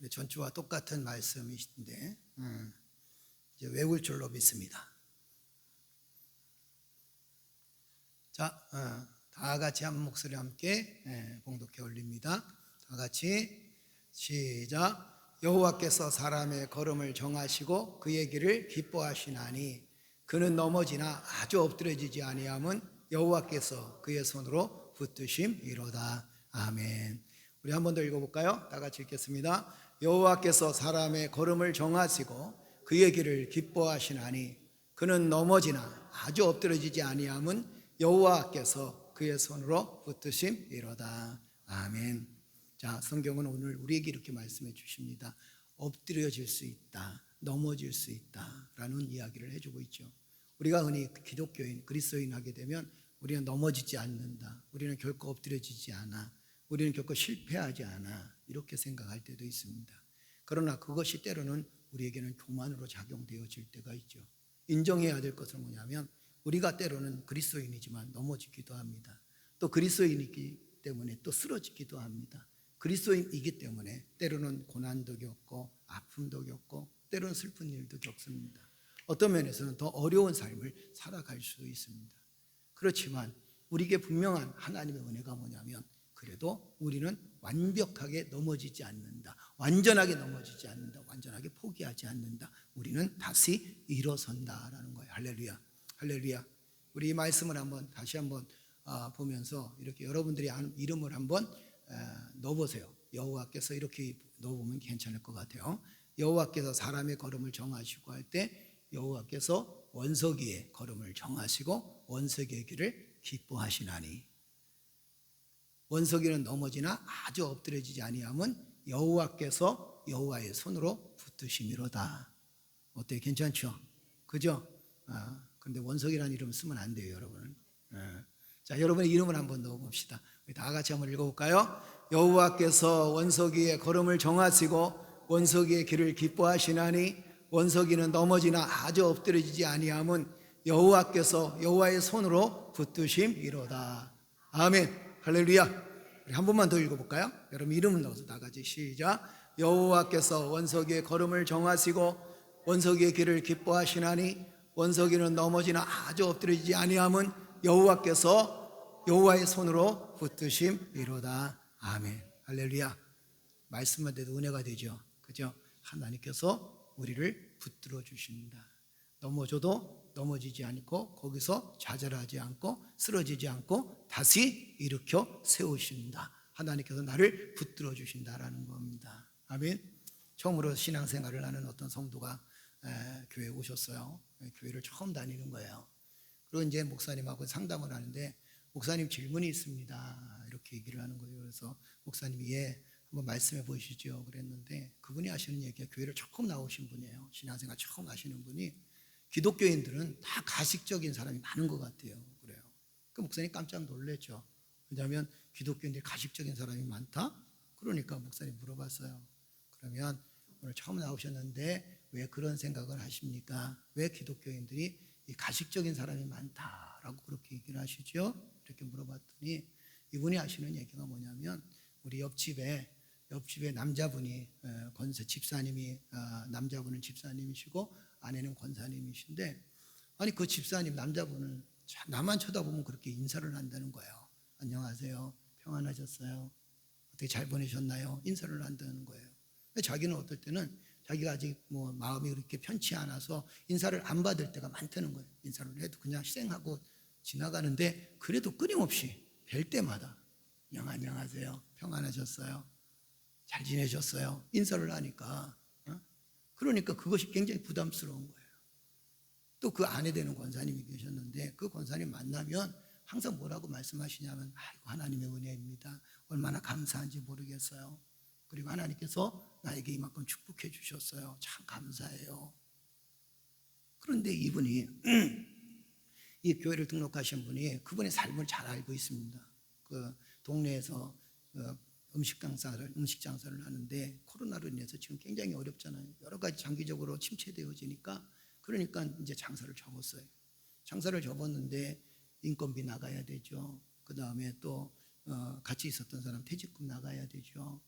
전주와 똑같은 말씀이신데 이제 외울 줄로 믿습니다. 자, 다 같이 한 목소리 함께 봉독해 올립니다. 다 같이 시작. 여호와께서 사람의 걸음을 정하시고 그의 길을 기뻐하시나니 그는 넘어지나 아주 엎드려지지 아니함은 여호와께서 그의 손으로 붙드심이로다. 아멘. 우리 한 번 더 읽어볼까요? 다 같이 읽겠습니다. 여호와께서 사람의 걸음을 정하시고 그의 길을 기뻐하시나니 그는 넘어지나 아주 엎드려지지 아니함은 여호와께서 그의 손으로 붙드심이로다. 아멘. 자, 성경은 오늘 우리에게 이렇게 말씀해 주십니다. 엎드려질 수 있다, 넘어질 수 있다라는 이야기를 해주고 있죠. 우리가 흔히 기독교인, 그리스도인 하게 되면 우리는 넘어지지 않는다, 우리는 결코 엎드려지지 않아, 우리는 결코 실패하지 않아, 이렇게 생각할 때도 있습니다. 그러나 그것이 때로는 우리에게는 교만으로 작용되어질 때가 있죠. 인정해야 될 것은 뭐냐면 우리가 때로는 그리스도인이지만 넘어지기도 합니다. 또 그리스도인이기 때문에 또 쓰러지기도 합니다. 그리스도인이기 때문에 때로는 고난도 겪고 아픔도 겪고 때로는 슬픈 일도 겪습니다. 어떤 면에서는 더 어려운 삶을 살아갈 수도 있습니다. 그렇지만 우리에게 분명한 하나님의 은혜가 뭐냐면 그래도 우리는 완벽하게 넘어지지 않는다, 완전하게 넘어지지 않는다, 완전하게 포기하지 않는다. 우리는 다시 일어선다라는 거예요. 할렐루야, 할렐루야. 우리 이 말씀을 다시 한번 보면서 이렇게 여러분들이 이름을 한번 넣어보세요. 여호와께서 이렇게 넣어보면 괜찮을 것 같아요. 여호와께서 사람의 걸음을 정하시고 할 때 여호와께서 원석이의 걸음을 정하시고 원석이의 길을 기뻐하시나니, 원석이는 넘어지나 아주 엎드려지지 아니함은 여호와께서 여호와의 손으로 붙드심이로다. 어때요? 괜찮죠? 그죠? 근데 원석이라는 이름 쓰면 안 돼요, 여러분. 자, 여러분의 이름을 한번 넣어봅시다. 우리 다 같이 한번 읽어볼까요? 여호와께서 원석이의 걸음을 정하시고 원석이의 길을 기뻐하시나니 원석이는 넘어지나 아주 엎드려지지 아니함은 여호와께서 여호와의 손으로 붙드심이로다. 아멘. 할렐루야. 우리 한 번만 더 읽어볼까요? 여러분 이름을 넣어서 다 같이 시작. 여호와께서 원석이의 걸음을 정하시고 원석이의 길을 기뻐하시나니 원석이는 넘어지나 아주 엎드리지 아니함은 여호와께서 여호와의 손으로 붙드심이로다. 아멘. 할렐루야. 말씀만 돼도 은혜가 되죠. 그죠? 하나님께서 우리를 붙들어 주십니다. 넘어져도 넘어지지 않고 거기서 좌절하지 않고 쓰러지지 않고 다시 일으켜 세우신다. 하나님께서 나를 붙들어 주신다라는 겁니다. 아멘. 처음으로 신앙생활을 하는 어떤 성도가 교회에 오셨어요. 교회를 처음 다니는 거예요. 그리고 이제 목사님하고 상담을 하는데 목사님 질문이 있습니다. 이렇게 얘기를 하는 거예요. 그래서 목사님이 한번 말씀해 보시죠. 그랬는데 그분이 하시는 얘기가 교회를 처음 나오신 분이에요. 신앙생활 처음 하시는 분이 기독교인들은 다 가식적인 사람이 많은 것 같아요. 그래요. 그 목사님 깜짝 놀랐죠. 왜냐하면 기독교인들이 가식적인 사람이 많다? 그러니까 목사님 물어봤어요. 그러면 오늘 처음 나오셨는데 왜 그런 생각을 하십니까? 왜 기독교인들이 이 가식적인 사람이 많다라고 그렇게 얘기를 하시죠? 이렇게 물어봤더니 이분이 하시는 얘기가 뭐냐면 우리 옆집에 남자분이 권사 집사님이 남자분은 집사님이시고 아내는 권사님이신데 아니 그 집사님 남자분은 나만 쳐다보면 그렇게 인사를 한다는 거예요. 안녕하세요. 평안하셨어요? 어떻게 잘 보내셨나요? 인사를 한다는 거예요. 근데 자기는 어떨 때는 자기가 아직 뭐 마음이 그렇게 편치 않아서 인사를 안 받을 때가 많다는 거예요. 인사를 해도 그냥 시행하고 지나가는데 그래도 끊임없이 뵐 때마다 안녕하세요. 평안하셨어요? 잘 지내셨어요? 인사를 하니까 그러니까 그것이 굉장히 부담스러운 거예요. 또 그 아내 되는 권사님이 계셨는데 그 권사님 만나면 항상 뭐라고 말씀하시냐면 아이고 하나님의 은혜입니다. 얼마나 감사한지 모르겠어요. 그리고 하나님께서 나에게 이만큼 축복해 주셨어요. 참 감사해요. 그런데 이분이 이 교회를 등록하신 분이 그분의 삶을 잘 알고 있습니다. 그 동네에서 음식 장사를 하는데 코로나로 인해서 지금 굉장히 어렵잖아요. 여러 가지 장기적으로 침체되어지니까 그러니까 이제 장사를 접었어요. 장사를 접었는데 인건비 나가야 되죠. 그 다음에 또 같이 있었던 사람 퇴직금 나가야 되죠.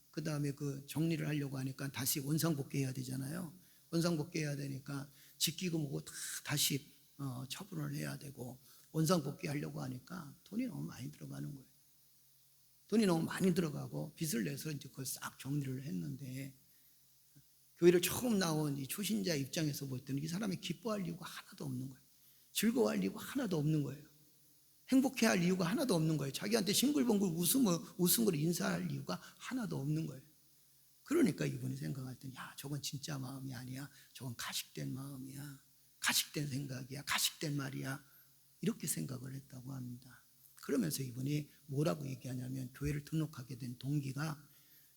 그 다음에 그 정리를 하려고 하니까 다시 원상복귀해야 되잖아요. 원상복귀해야 되니까 직기금 오고 다시 처분을 해야 되고 원상복귀하려고 하니까 돈이 너무 많이 들어가는 거예요. 돈이 너무 많이 들어가고 빚을 내서 이제 그걸 싹 정리를 했는데 교회를 처음 나온 이 초신자 입장에서 볼 때는 이 사람이 기뻐할 이유가 하나도 없는 거예요. 즐거워할 이유가 하나도 없는 거예요. 행복해할 이유가 하나도 없는 거예요. 자기한테 싱글벙글 웃음으로 인사할 이유가 하나도 없는 거예요. 그러니까 이분이 생각할 때는 야 저건 진짜 마음이 아니야. 저건 가식된 마음이야. 가식된 생각이야. 가식된 말이야. 이렇게 생각을 했다고 합니다. 그러면서 이분이 뭐라고 얘기하냐면 교회를 등록하게 된 동기가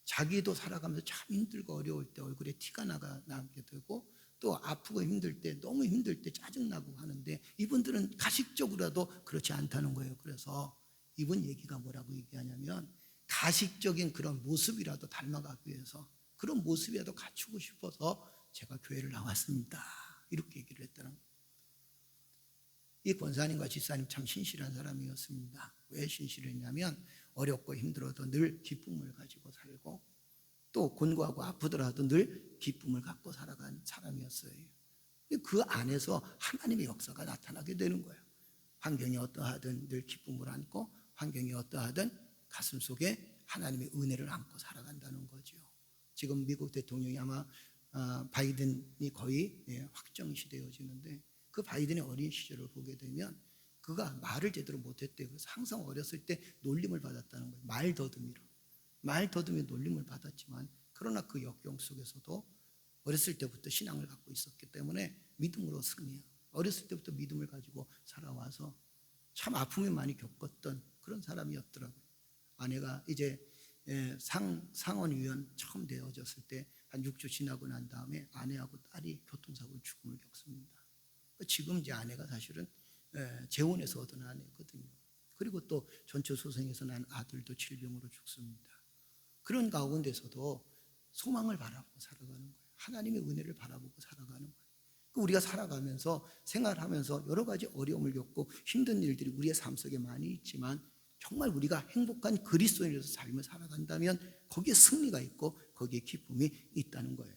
자기도 살아가면서 참 힘들고 어려울 때 얼굴에 티가 나게 되고 또 아프고 힘들 때 너무 힘들 때 짜증나고 하는데 이분들은 가식적으로라도 그렇지 않다는 거예요. 그래서 이분 얘기가 뭐라고 얘기하냐면 가식적인 그런 모습이라도 닮아가기 위해서 그런 모습이라도 갖추고 싶어서 제가 교회를 나왔습니다. 이렇게 얘기를 했다는 거예요. 이 권사님과 집사님 참 신실한 사람이었습니다. 왜 신실했냐면 어렵고 힘들어도 늘 기쁨을 가지고 살고 또 곤고하고 아프더라도 늘 기쁨을 갖고 살아간 사람이었어요. 그 안에서 하나님의 역사가 나타나게 되는 거예요. 환경이 어떠하든 늘 기쁨을 안고 환경이 어떠하든 가슴 속에 하나님의 은혜를 안고 살아간다는 거죠. 지금 미국 대통령이 아마 바이든이 거의 확정시 되어지는데 그 바이든의 어린 시절을 보게 되면 그가 말을 제대로 못했대요. 그래서 항상 어렸을 때 놀림을 받았다는 거예요. 말 더듬이 놀림을 받았지만 그러나 그 역경 속에서도 어렸을 때부터 신앙을 갖고 있었기 때문에 믿음으로 승리해요. 어렸을 때부터 믿음을 가지고 살아와서 참 아픔이 많이 겪었던 그런 사람이었더라고요. 아내가 이제 상원의원 처음 되어졌을 때 한 6주 지나고 난 다음에 아내하고 딸이 교통사고로 죽음을 겪습니다. 지금 이제 아내가 사실은 재혼해서 얻은 아내거든요. 그리고 또 전초소생에서 난 아들도 질병으로 죽습니다. 그런 가운데서도 소망을 바라보고 살아가는 거예요. 하나님의 은혜를 바라보고 살아가는 거예요. 우리가 살아가면서 생활하면서 여러 가지 어려움을 겪고 힘든 일들이 우리의 삶 속에 많이 있지만 정말 우리가 행복한 그리스도인으로서 삶을 살아간다면 거기에 승리가 있고 거기에 기쁨이 있다는 거예요.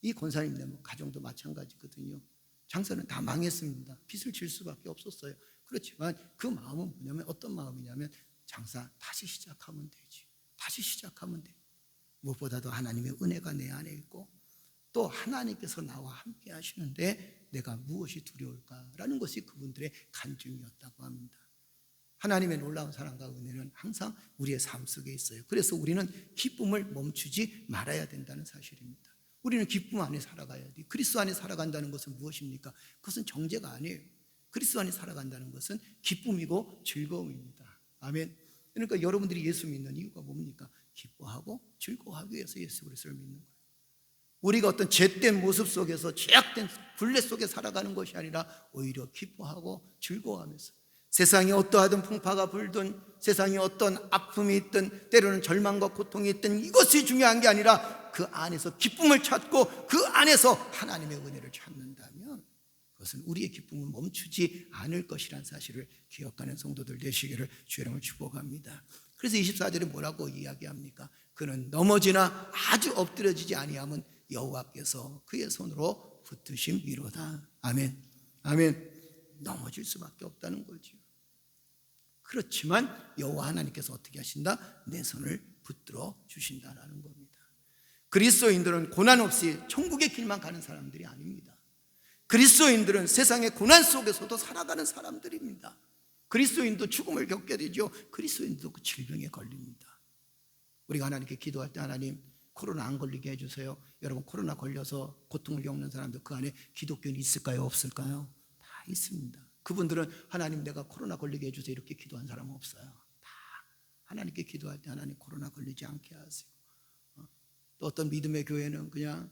이 권사님네 가정도 마찬가지거든요. 장사는 다 망했습니다. 빚을 질 수밖에 없었어요. 그렇지만 그 마음은 뭐냐면 어떤 마음이냐면 장사 다시 시작하면 되지. 다시 시작하면 돼. 무엇보다도 하나님의 은혜가 내 안에 있고 또 하나님께서 나와 함께 하시는데 내가 무엇이 두려울까라는 것이 그분들의 간증이었다고 합니다. 하나님의 놀라운 사랑과 은혜는 항상 우리의 삶 속에 있어요. 그래서 우리는 기쁨을 멈추지 말아야 된다는 사실입니다. 우리는 기쁨 안에 살아가야 돼. 그리스도 안에 살아간다는 것은 무엇입니까? 그것은 정죄가 아니에요. 그리스도 안에 살아간다는 것은 기쁨이고 즐거움입니다. 아멘. 그러니까 여러분들이 예수 믿는 이유가 뭡니까? 기뻐하고 즐거워하기 위해서 예수 그리스도를 믿는 거예요. 우리가 어떤 죄된 모습 속에서 죄악된 굴레 속에 살아가는 것이 아니라 오히려 기뻐하고 즐거워하면서 세상에 어떠하든 풍파가 불든 세상에 어떤 아픔이 있든 때로는 절망과 고통이 있든 이것이 중요한 게 아니라 그 안에서 기쁨을 찾고 그 안에서 하나님의 은혜를 찾는다면 그것은 우리의 기쁨을 멈추지 않을 것이라는 사실을 기억하는 성도들 되시기를 주의 이름으로 축복합니다. 그래서 24절에 뭐라고 이야기합니까? 그는 넘어지나 아주 엎드려지지 아니함은 여호와께서 그의 손으로 붙드심이로다. 아멘. 아멘. 넘어질 수밖에 없다는 거죠. 그렇지만 여호와 하나님께서 어떻게 하신다? 내 손을 붙들어 주신다라는 겁니다. 그리스도인들은 고난 없이 천국의 길만 가는 사람들이 아닙니다. 그리스도인들은 세상의 고난 속에서도 살아가는 사람들입니다. 그리스도인도 죽음을 겪게 되죠. 그리스도인도 그 질병에 걸립니다. 우리가 하나님께 기도할 때 하나님 코로나 안 걸리게 해주세요. 여러분 코로나 걸려서 고통을 겪는 사람들 그 안에 기독교인이 있을까요? 없을까요? 다 있습니다. 그분들은 하나님 내가 코로나 걸리게 해주세요 이렇게 기도한 사람은 없어요. 다 하나님께 기도할 때 하나님 코로나 걸리지 않게 하세요. 또 어떤 믿음의 교회는 그냥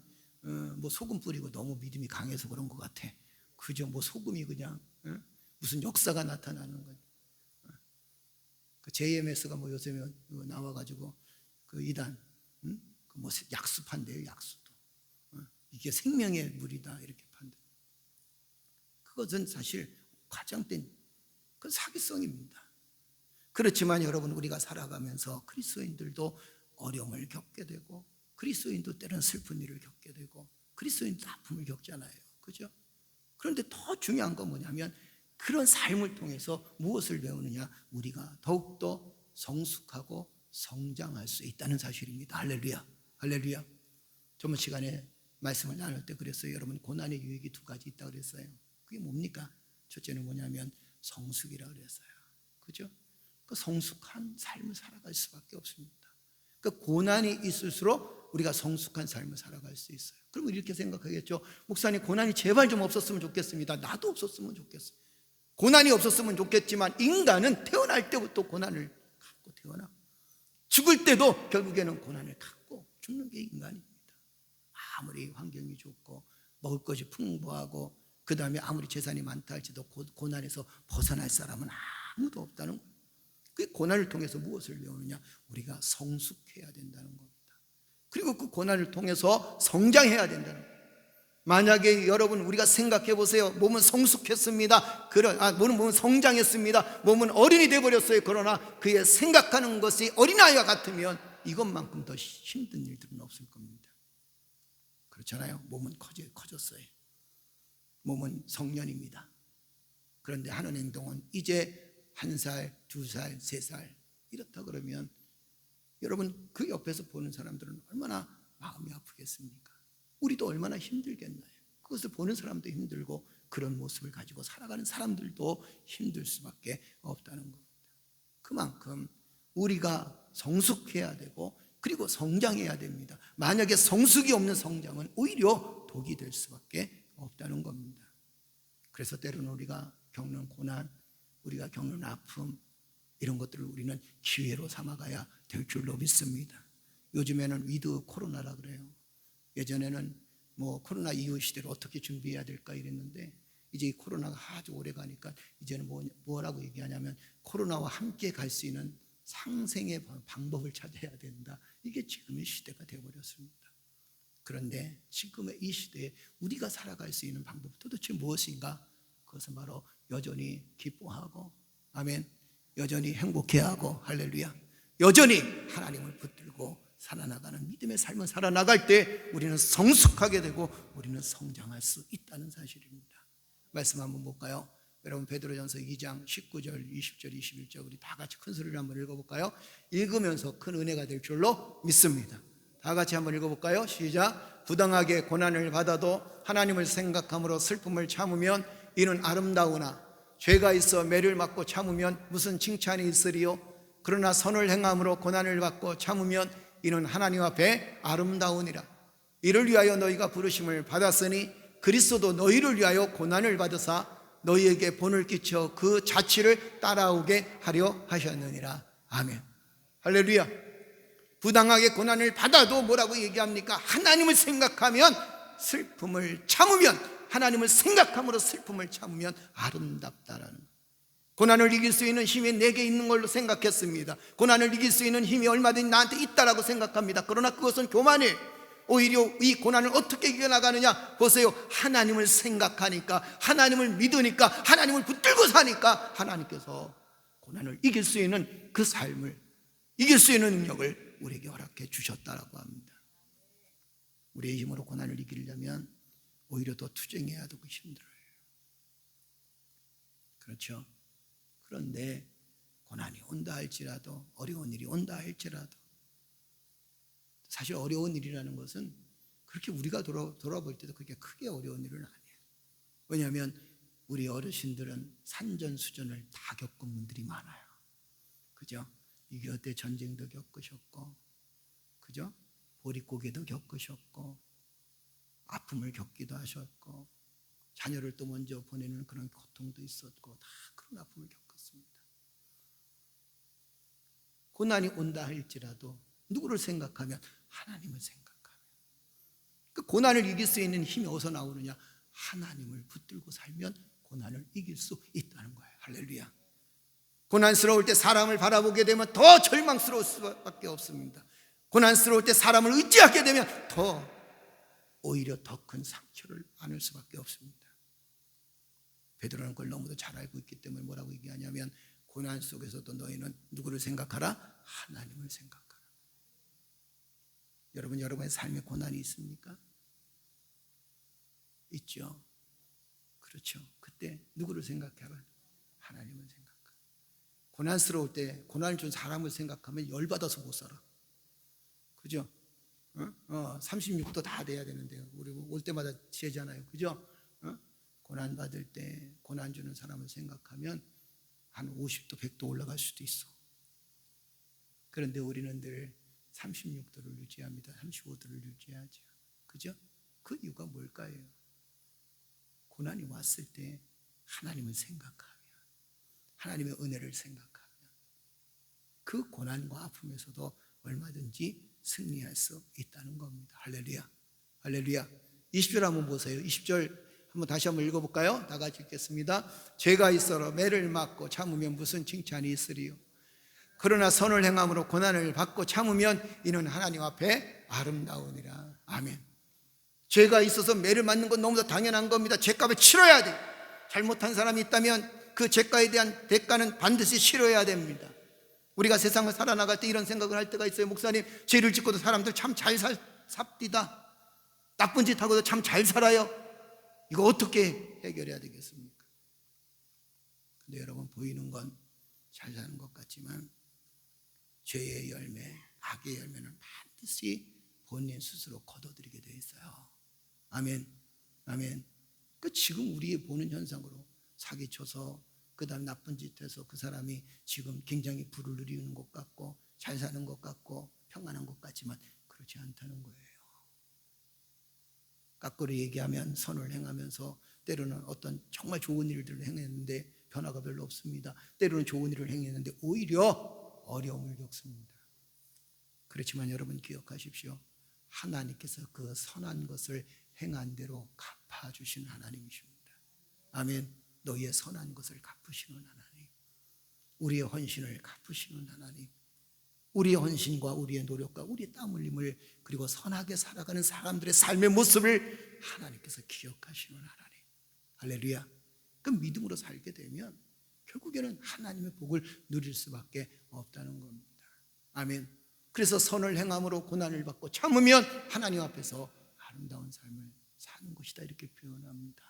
뭐 소금 뿌리고 너무 믿음이 강해서 그런 것 같아. 그저 뭐 소금이 그냥 무슨 역사가 나타나는 거예요. 그 JMS가 뭐 요새 나와가지고 그 이단 그 뭐 약수 판대요. 약수도 이게 생명의 물이다 이렇게 판대. 그것은 사실 과장된 그 사기성입니다. 그렇지만 여러분 우리가 살아가면서 그리스도인들도 어려움을 겪게 되고 그리스도인도 때로는 슬픈 일을 겪게 되고 그리스도인도 아픔을 겪잖아요. 그죠? 그런데 더 중요한 건 뭐냐면 그런 삶을 통해서 무엇을 배우느냐? 우리가 더욱더 성숙하고 성장할 수 있다는 사실입니다. 할렐루야. 할렐루야. 저번 시간에 말씀을 나눌 때 그랬어요. 여러분 고난의 유익이 두 가지 있다고 그랬어요. 그게 뭡니까? 첫째는 뭐냐면 성숙이라고 그랬어요. 그죠? 그 성숙한 삶을 살아갈 수밖에 없습니다. 그 고난이 있을수록 우리가 성숙한 삶을 살아갈 수 있어요. 그러면 이렇게 생각하겠죠. 목사님 고난이 제발 좀 없었으면 좋겠습니다. 나도 없었으면 좋겠어요. 고난이 없었으면 좋겠지만 인간은 태어날 때부터 고난을 갖고 태어나 죽을 때도 결국에는 고난을 갖고 죽는 게 인간입니다. 아무리 환경이 좋고 먹을 것이 풍부하고 그 다음에 아무리 재산이 많다 할지도 고난에서 벗어날 사람은 아무도 없다는 거예요. 그 고난을 통해서 무엇을 배우느냐? 우리가 성숙해야 된다는 겁니다. 그리고 그 고난을 통해서 성장해야 된다는 거예요. 만약에 여러분 우리가 생각해 보세요. 몸은 성숙했습니다. 몸은 성장했습니다. 몸은 어른이 되어버렸어요. 그러나 그의 생각하는 것이 어린아이와 같으면 이것만큼 더 힘든 일들은 없을 겁니다. 그렇잖아요. 몸은 커졌어요. 몸은 성년입니다. 그런데 하는 행동은 이제 1살, 2살, 3살 이렇다 그러면 여러분 그 옆에서 보는 사람들은 얼마나 마음이 아프겠습니까? 우리도 얼마나 힘들겠나요? 그것을 보는 사람도 힘들고 그런 모습을 가지고 살아가는 사람들도 힘들 수밖에 없다는 겁니다. 그만큼 우리가 성숙해야 되고 그리고 성장해야 됩니다. 만약에 성숙이 없는 성장은 오히려 독이 될 수밖에 없다는 겁니다. 그래서 때로는 우리가 겪는 고난, 우리가 겪는 아픔 이런 것들을 우리는 기회로 삼아가야 될 줄로 믿습니다. 요즘에는 위드 코로나라 그래요. 예전에는 뭐 코로나 이후 시대를 어떻게 준비해야 될까 이랬는데 이제 이 코로나가 아주 오래 가니까 이제는 뭐라고 얘기하냐면 코로나와 함께 갈 수 있는 상생의 방법을 찾아야 된다. 이게 지금의 시대가 되어버렸습니다. 그런데 지금의 이 시대에 우리가 살아갈 수 있는 방법 도대체 무엇인가? 그것은 바로 여전히 기뻐하고, 아멘, 여전히 행복해하고, 할렐루야, 여전히 하나님을 붙들고 살아나가는 믿음의 삶을 살아나갈 때 우리는 성숙하게 되고 우리는 성장할 수 있다는 사실입니다. 말씀 한번 볼까요? 여러분, 베드로전서 2장 19절, 20절, 21절 우리 다 같이 큰 소리로 한번 읽어볼까요? 읽으면서 큰 은혜가 될 줄로 믿습니다. 다 같이 한번 읽어볼까요? 시작. 부당하게 고난을 받아도 하나님을 생각함으로 슬픔을 참으면 이는 아름다우나 죄가 있어 매를 맞고 참으면 무슨 칭찬이 있으리요? 그러나 선을 행함으로 고난을 받고 참으면 이는 하나님 앞에 아름다우니라. 이를 위하여 너희가 부르심을 받았으니 그리스도도 너희를 위하여 고난을 받으사 너희에게 본을 끼쳐 그 자취를 따라오게 하려 하셨느니라. 아멘. 할렐루야. 부당하게 고난을 받아도 뭐라고 얘기합니까? 하나님을 생각하면 슬픔을 참으면, 하나님을 생각함으로 슬픔을 참으면 아름답다라는 것. 고난을 이길 수 있는 힘이 내게 있는 걸로 생각했습니다. 고난을 이길 수 있는 힘이 얼마든지 나한테 있다라고 생각합니다. 그러나 그것은 교만이에요. 오히려 이 고난을 어떻게 이겨나가느냐? 보세요. 하나님을 생각하니까, 하나님을 믿으니까, 하나님을 붙들고 사니까 하나님께서 고난을 이길 수 있는 그 삶을, 이길 수 있는 능력을 우리에게 허락해 주셨다라고 합니다. 우리의 힘으로 고난을 이기려면 오히려 더 투쟁해야 되고 힘들어요. 그렇죠? 그런데 고난이 온다 할지라도, 어려운 일이 온다 할지라도, 사실 어려운 일이라는 것은 그렇게 우리가 돌아볼 때도 그렇게 크게 어려운 일은 아니에요. 왜냐하면 우리 어르신들은 산전수전을 다 겪은 분들이 많아요. 그죠? 6.25 때 전쟁도 겪으셨고, 그죠? 보릿고개도 겪으셨고, 아픔을 겪기도 하셨고, 자녀를 또 먼저 보내는 그런 고통도 있었고, 다 그런 아픔을 겪었습니다. 고난이 온다 할지라도 누구를 생각하면? 하나님을 생각하면. 그 고난을 이길 수 있는 힘이 어디서 나오느냐? 하나님을 붙들고 살면 고난을 이길 수 있다는 거예요. 할렐루야. 고난스러울 때 사람을 바라보게 되면 더 절망스러울 수밖에 없습니다. 고난스러울 때 사람을 의지하게 되면 오히려 더 큰 상처를 안을 수밖에 없습니다. 베드로는 그걸 너무도 잘 알고 있기 때문에 뭐라고 얘기하냐면, 고난 속에서도 너희는 누구를 생각하라? 하나님을 생각하라. 여러분의 삶에 고난이 있습니까? 있죠. 그렇죠. 그때 누구를 생각하라? 하나님을 생각하라. 고난스러울 때 고난을 준 사람을 생각하면 열받아서 못 살아. 그죠? 36도 다 돼야 되는데요. 우리 올 때마다 지혜잖아요. 그죠? 고난 받을 때 고난 주는 사람을 생각하면 한 50도, 100도 올라갈 수도 있어. 그런데 우리는 늘 36도를 유지합니다. 35도를 유지하죠. 그죠? 그 이유가 뭘까요? 고난이 왔을 때 하나님을 생각하면, 하나님의 은혜를 생각하면 그 고난과 아픔에서도 얼마든지 승리할 수 있다는 겁니다. 할렐루야. 할렐루야. 20절 한번 보세요. 20절 한번 다시 한번 읽어볼까요? 다 같이 읽겠습니다. 죄가 있어라 매를 맞고 참으면 무슨 칭찬이 있으리요? 그러나 선을 행함으로 고난을 받고 참으면 이는 하나님 앞에 아름다우니라. 아멘. 죄가 있어서 매를 맞는 건 너무나 당연한 겁니다. 죄값을 치러야 돼. 잘못한 사람이 있다면 그 죄가에 대한 대가는 반드시 치러야 됩니다. 우리가 세상을 살아나갈 때 이런 생각을 할 때가 있어요. 목사님, 죄를 짓고도 사람들 참 잘 삽디다. 나쁜 짓 하고도 참 잘 살아요. 이거 어떻게 해결해야 되겠습니까? 근데 여러분, 보이는 건 잘 사는 것 같지만 죄의 열매, 악의 열매는 반드시 본인 스스로 거둬들이게 돼 있어요. 아멘. 아멘. 그 지금 우리 보는 현상으로 사기쳐서 그다음 나쁜 짓 해서 그 사람이 지금 굉장히 부를 누리는 것 같고 잘 사는 것 같고 평안한 것 같지만 그렇지 않다는 거예요. 거꾸로 얘기하면 선을 행하면서 때로는 어떤 정말 좋은 일들을 행했는데 변화가 별로 없습니다. 때로는 좋은 일을 행했는데 오히려 어려움을 겪습니다. 그렇지만 여러분 기억하십시오. 하나님께서 그 선한 것을 행한 대로 갚아주신 하나님이십니다. 아멘. 너희의 선한 것을 갚으시는 하나님, 우리의 헌신을 갚으시는 하나님, 우리의 헌신과 우리의 노력과 우리의 땀 흘림을 그리고 선하게 살아가는 사람들의 삶의 모습을 하나님께서 기억하시는 하나님. 할렐루야. 그 믿음으로 살게 되면 결국에는 하나님의 복을 누릴 수밖에 없다는 겁니다. 아멘. 그래서 선을 행함으로 고난을 받고 참으면 하나님 앞에서 아름다운 삶을 사는 것이다, 이렇게 표현합니다.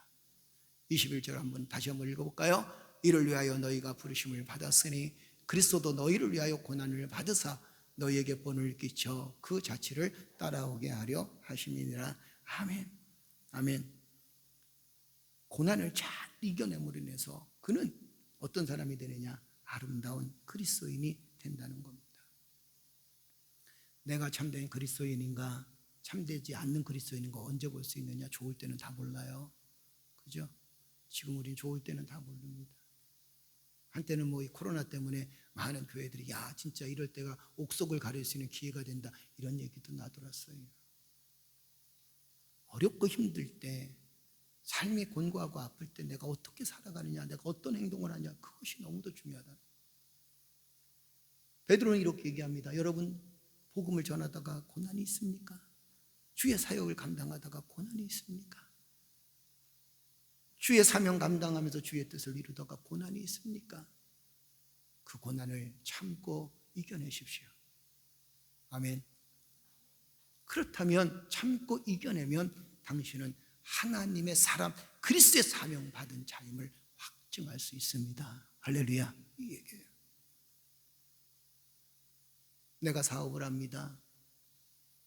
21절 다시 한번 읽어볼까요? 이를 위하여 너희가 부르심을 받았으니 그리스도도 너희를 위하여 고난을 받으사 너희에게 본을 끼쳐 그 자취를 따라오게 하려 하심이니라. 아멘. 아멘. 고난을 잘 이겨냄으로 인해서 그는 어떤 사람이 되느냐? 아름다운 그리스도인이 된다는 겁니다. 내가 참된 그리스도인인가 참되지 않는 그리스도인인가 언제 볼 수 있느냐? 좋을 때는 다 몰라요. 그죠? 지금 우린 좋을 때는 다 모릅니다. 한때는 이 코로나 때문에 많은 교회들이 야 진짜 이럴 때가 옥석을 가릴 수 있는 기회가 된다, 이런 얘기도 나돌았어요. 어렵고 힘들 때, 삶이 곤고하고 아플 때 내가 어떻게 살아가느냐, 내가 어떤 행동을 하냐, 그것이 너무도 중요하다. 베드로는 이렇게 얘기합니다. 여러분, 복음을 전하다가 고난이 있습니까? 주의 사역을 감당하다가 고난이 있습니까? 주의 사명 감당하면서 주의 뜻을 이루다가 고난이 있습니까? 그 고난을 참고 이겨내십시오. 아멘. 그렇다면 참고 이겨내면 당신은 하나님의 사람, 그리스도의 사명 받은 자임을 확증할 수 있습니다. 할렐루야. 이 얘기예요. 내가 사업을 합니다.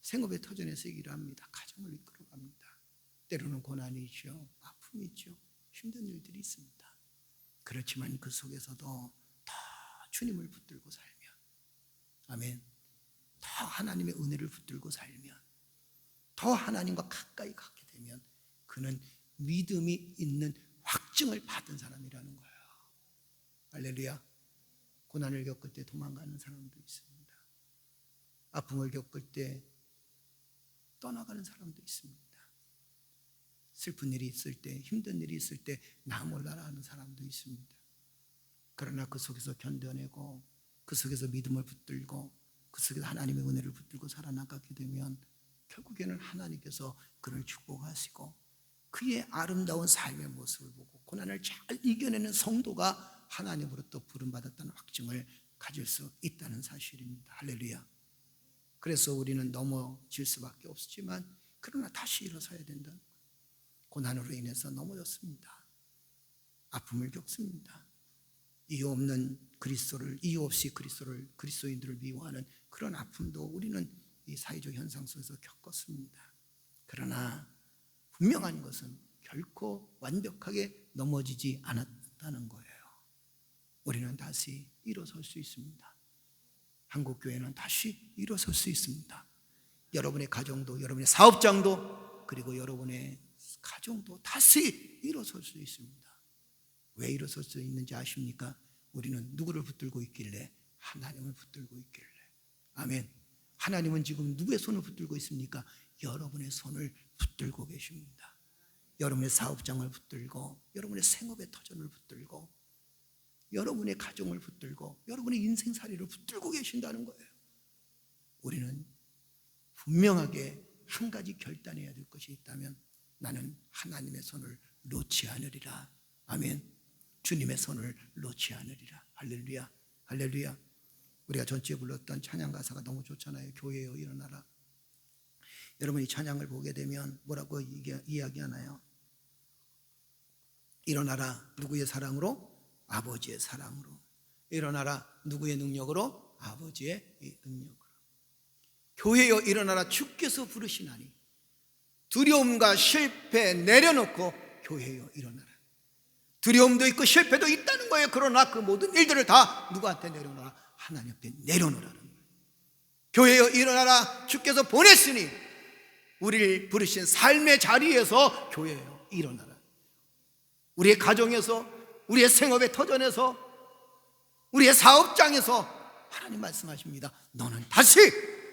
생업의 터전에서 일을 합니다. 가정을 이끌어갑니다. 때로는 고난이 있죠. 아픔이 있죠. 힘든 일들이 있습니다. 그렇지만 그 속에서도 더 주님을 붙들고 살면, 아멘, 더 하나님의 은혜를 붙들고 살면, 더 하나님과 가까이 가게 되면 그는 믿음이 있는 확증을 받은 사람이라는 거예요. 할렐루야. 고난을 겪을 때 도망가는 사람도 있습니다. 아픔을 겪을 때 떠나가는 사람도 있습니다. 슬픈 일이 있을 때, 힘든 일이 있을 때 나 몰라라 하는 사람도 있습니다. 그러나 그 속에서 견뎌내고 그 속에서 믿음을 붙들고 그 속에서 하나님의 은혜를 붙들고 살아나가게 되면 결국에는 하나님께서 그를 축복하시고 그의 아름다운 삶의 모습을 보고 고난을 잘 이겨내는 성도가 하나님으로부터 부름받았다는 확증을 가질 수 있다는 사실입니다. 할렐루야. 그래서 우리는 넘어질 수밖에 없지만 그러나 다시 일어서야 된다는 거예요. 고난으로 인해서 넘어졌습니다. 아픔을 겪습니다. 이유 없는 그리스도를, 이유 없이 그리스도를, 그리스도인들을 미워하는 그런 아픔도 우리는 이 사회적 현상 속에서 겪었습니다. 그러나 분명한 것은 결코 완벽하게 넘어지지 않았다는 거예요. 우리는 다시 일어설 수 있습니다. 한국교회는 다시 일어설 수 있습니다. 여러분의 가정도, 여러분의 사업장도, 그리고 여러분의 가정도 다시 일어설 수 있습니다. 왜 일어설 수 있는지 아십니까? 우리는 누구를 붙들고 있길래? 하나님을 붙들고 있길래. 아멘. 하나님은 지금 누구의 손을 붙들고 있습니까? 여러분의 손을 붙들고 계십니다. 여러분의 사업장을 붙들고, 여러분의 생업의 터전을 붙들고, 여러분의 가정을 붙들고, 여러분의 인생살이를 붙들고 계신다는 거예요. 우리는 분명하게 한 가지 결단해야 될 것이 있다면 나는 하나님의 손을 놓지 않으리라. 아멘. 주님의 손을 놓지 않으리라. 할렐루야. 할렐루야. 우리가 전주에 불렀던 찬양 가사가 너무 좋잖아요. 교회여 일어나라. 여러분 이 찬양을 보게 되면 뭐라고 이야기하나요? 일어나라. 누구의 사랑으로? 아버지의 사랑으로. 일어나라. 누구의 능력으로? 아버지의 능력으로. 교회여 일어나라. 주께서 부르시나니 두려움과 실패 내려놓고 교회여 일어나라. 두려움도 있고 실패도 있다는 거예요. 그러나 그 모든 일들을 다 누구한테 내려놓으라? 하나님 앞에 내려놓으라는 거예요. 교회여 일어나라. 주께서 보냈으니 우리를 부르신 삶의 자리에서 교회여 일어나라. 우리의 가정에서, 우리의 생업의 터전에서, 우리의 사업장에서 하나님 말씀하십니다. 너는 다시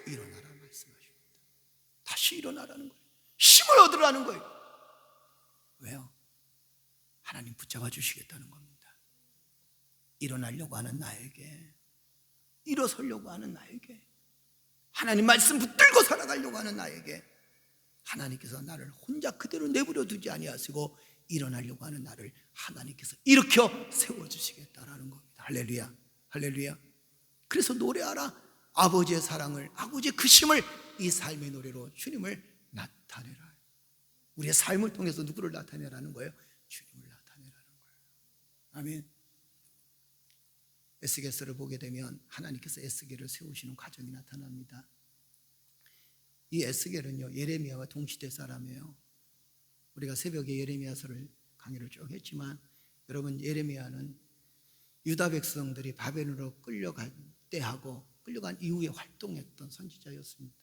일어나라 말씀하십니다. 다시 일어나라는 거예요. 힘을 얻으라는 거예요. 왜요? 하나님 붙잡아 주시겠다는 겁니다. 일어나려고 하는 나에게 일어서려고 하는 나에게, 하나님 말씀 붙들고 살아가려고 하는 나에게 하나님께서 나를 혼자 그대로 내버려 두지 아니하시고 일어나려고 하는 나를 하나님께서 일으켜 세워주시겠다라는 겁니다. 할렐루야, 할렐루야. 그래서 노래하라. 아버지의 사랑을, 아버지의 그 심을 이 삶의 노래로 주님을 나타내라. 우리의 삶을 통해서 누구를 나타내라는 거예요? 주님을 나타내라는 거예요. 아멘. 에스겔서를 보게 되면 하나님께서 에스겔을 세우시는 과정이 나타납니다. 이 에스겔은요, 예레미야와 동시대 사람이에요. 우리가 새벽에 예레미야서를 강의를 쭉 했지만, 여러분, 예레미야는 유다 백성들이 바벨론으로 끌려갈 때하고 끌려간 이후에 활동했던 선지자였습니다.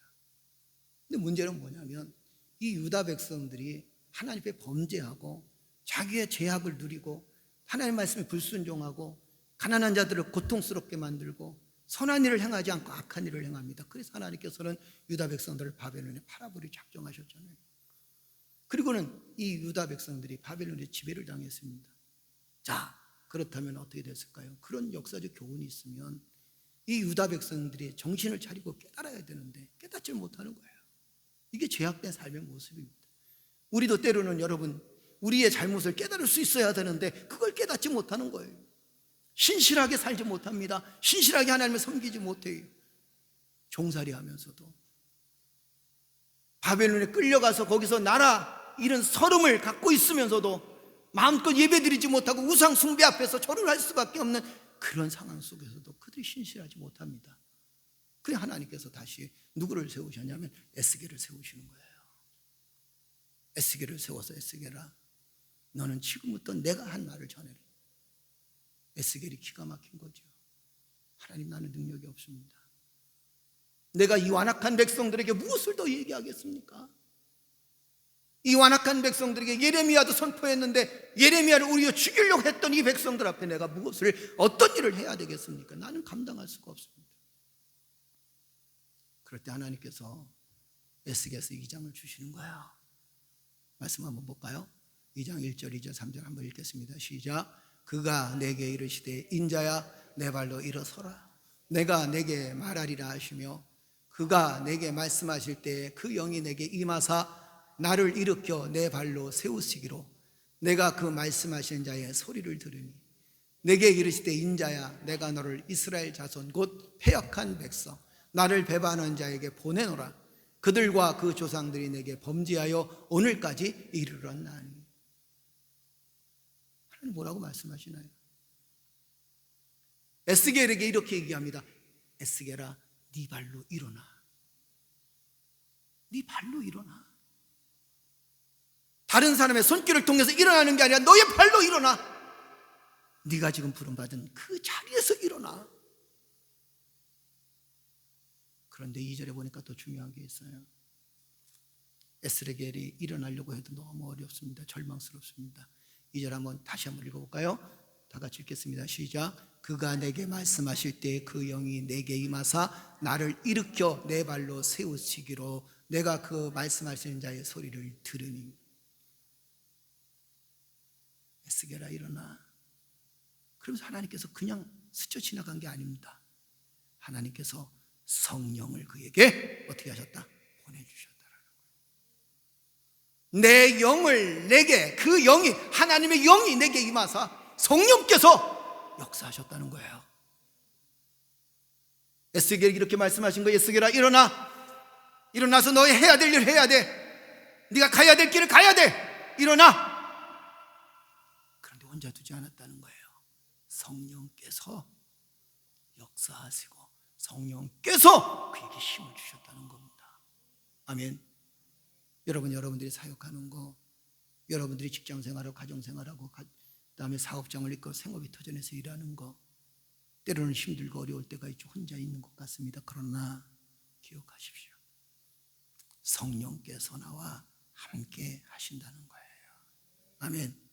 근데 문제는 뭐냐면 이 유다 백성들이 하나님 앞에 범죄하고 자기의 죄악을 누리고 하나님 말씀에 불순종하고 가난한 자들을 고통스럽게 만들고 선한 일을 행하지 않고 악한 일을 행합니다. 그래서 하나님께서는 유다 백성들을 바벨론에 팔아버리기 작정하셨잖아요. 그리고는 이 유다 백성들이 바벨론의 지배를 당했습니다. 자, 그렇다면 어떻게 됐을까요? 그런 역사적 교훈이 있으면 이 유다 백성들이 정신을 차리고 깨달아야 되는데 깨닫지 못하는 거예요. 이게 죄악된 삶의 모습입니다. 우리도 때로는 여러분, 우리의 잘못을 깨달을 수 있어야 되는데 그걸 깨닫지 못하는 거예요. 신실하게 살지 못합니다. 신실하게 하나님을 섬기지 못해요. 종살이 하면서도 바벨론에 끌려가서 거기서 나라 이런 서름을 갖고 있으면서도 마음껏 예배드리지 못하고 우상 숭배 앞에서 절을 할 수밖에 없는 그런 상황 속에서도 그들이 신실하지 못합니다. 그래 하나님께서 다시 누구를 세우셨냐면 에스겔을 세우시는 거예요. 에스겔을 세워서 에스겔아, 너는 지금부터 내가 한 말을 전해라. 에스겔이 기가 막힌 거죠. 하나님, 나는 능력이 없습니다. 내가 이 완악한 백성들에게 무엇을 더 얘기하겠습니까? 이 완악한 백성들에게 예레미야도 선포했는데 예레미야를 우리가 죽이려고 했던 이 백성들 앞에 내가 무엇을, 어떤 일을 해야 되겠습니까? 나는 감당할 수가 없습니다. 그럴 때 하나님께서 에스겔서 2장을 주시는 거예요. 말씀 한번 볼까요? 2장 1절 2절 3절 한번 읽겠습니다. 시작. 그가 내게 이르시되 인자야 내 발로 일어서라. 내가 내게 말하리라 하시며 그가 내게 말씀하실 때 그 영이 내게 임하사 나를 일으켜 내 발로 세우시기로 내가 그 말씀하시는 자의 소리를 들으니 내게 이르시되 인자야 내가 너를 이스라엘 자손 곧 패역한 백성 나를 배반하는 자에게 보내노라. 그들과 그 조상들이 내게 범죄하여 오늘까지 이르렀나니. 하나님 뭐라고 말씀하시나요? 에스겔에게 이렇게 얘기합니다. 에스겔아, 네 발로 일어나. 네 발로 일어나. 다른 사람의 손길을 통해서 일어나는 게 아니라 너의 발로 일어나. 네가 지금 부름받은 그 자리에서 일어나. 그런데 2절에 보니까 또 중요한 게 있어요. 에스겔이 일어나려고 해도 너무 어렵습니다. 절망스럽습니다. 2절 한번 다시 한번 읽어볼까요? 다 같이 읽겠습니다. 시작. 그가 내게 말씀하실 때 그 영이 내게 임하사 나를 일으켜 내 발로 세우시기로 내가 그 말씀하시는 자의 소리를 들으니. 에스겔아 일어나. 그러면서 하나님께서 그냥 스쳐 지나간 게 아닙니다. 하나님께서 성령을 그에게 어떻게 하셨다? 보내주셨다라는 거예요. 내 영을 내게, 그 영이, 하나님의 영이 내게 임하사 성령께서 역사하셨다는 거예요. 에스겔이 이렇게 말씀하신 거예요. 에스겔아 일어나. 일어나서 너의 해야 될 일 해야 돼. 네가 가야 될 길을 가야 돼. 일어나. 그런데 혼자 두지 않았다는 거예요. 성령께서 역사하시고 성령께서 그에게 힘을 주셨다는 겁니다. 아멘. 여러분들이 사역하는 거, 여러분들이 직장생활하고 가정생활하고 그다음에 사업장을 이끌고 생업이 터전에서 일하는 거, 때로는 힘들고 어려울 때가 있죠. 혼자 있는 것 같습니다. 그러나 기억하십시오. 성령께서 나와 함께 하신다는 거예요. 아멘.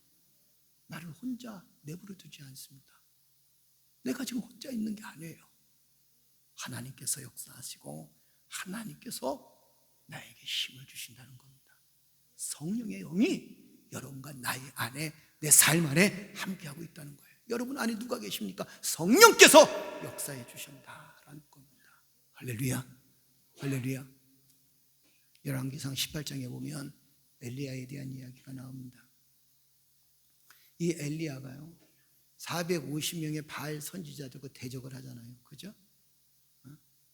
나를 혼자 내버려 두지 않습니다. 내가 지금 혼자 있는 게 아니에요. 하나님께서 역사하시고 하나님께서 나에게 힘을 주신다는 겁니다. 성령의 영이 여러분과 나의 안에, 내 삶 안에 함께하고 있다는 거예요. 여러분 안에 누가 계십니까? 성령께서 역사해 주신다라는 겁니다. 할렐루야, 할렐루야. 열왕기상 18장에 보면 엘리야에 대한 이야기가 나옵니다. 이 엘리야가요 450명의 바알 선지자들과 대적을 하잖아요, 그죠?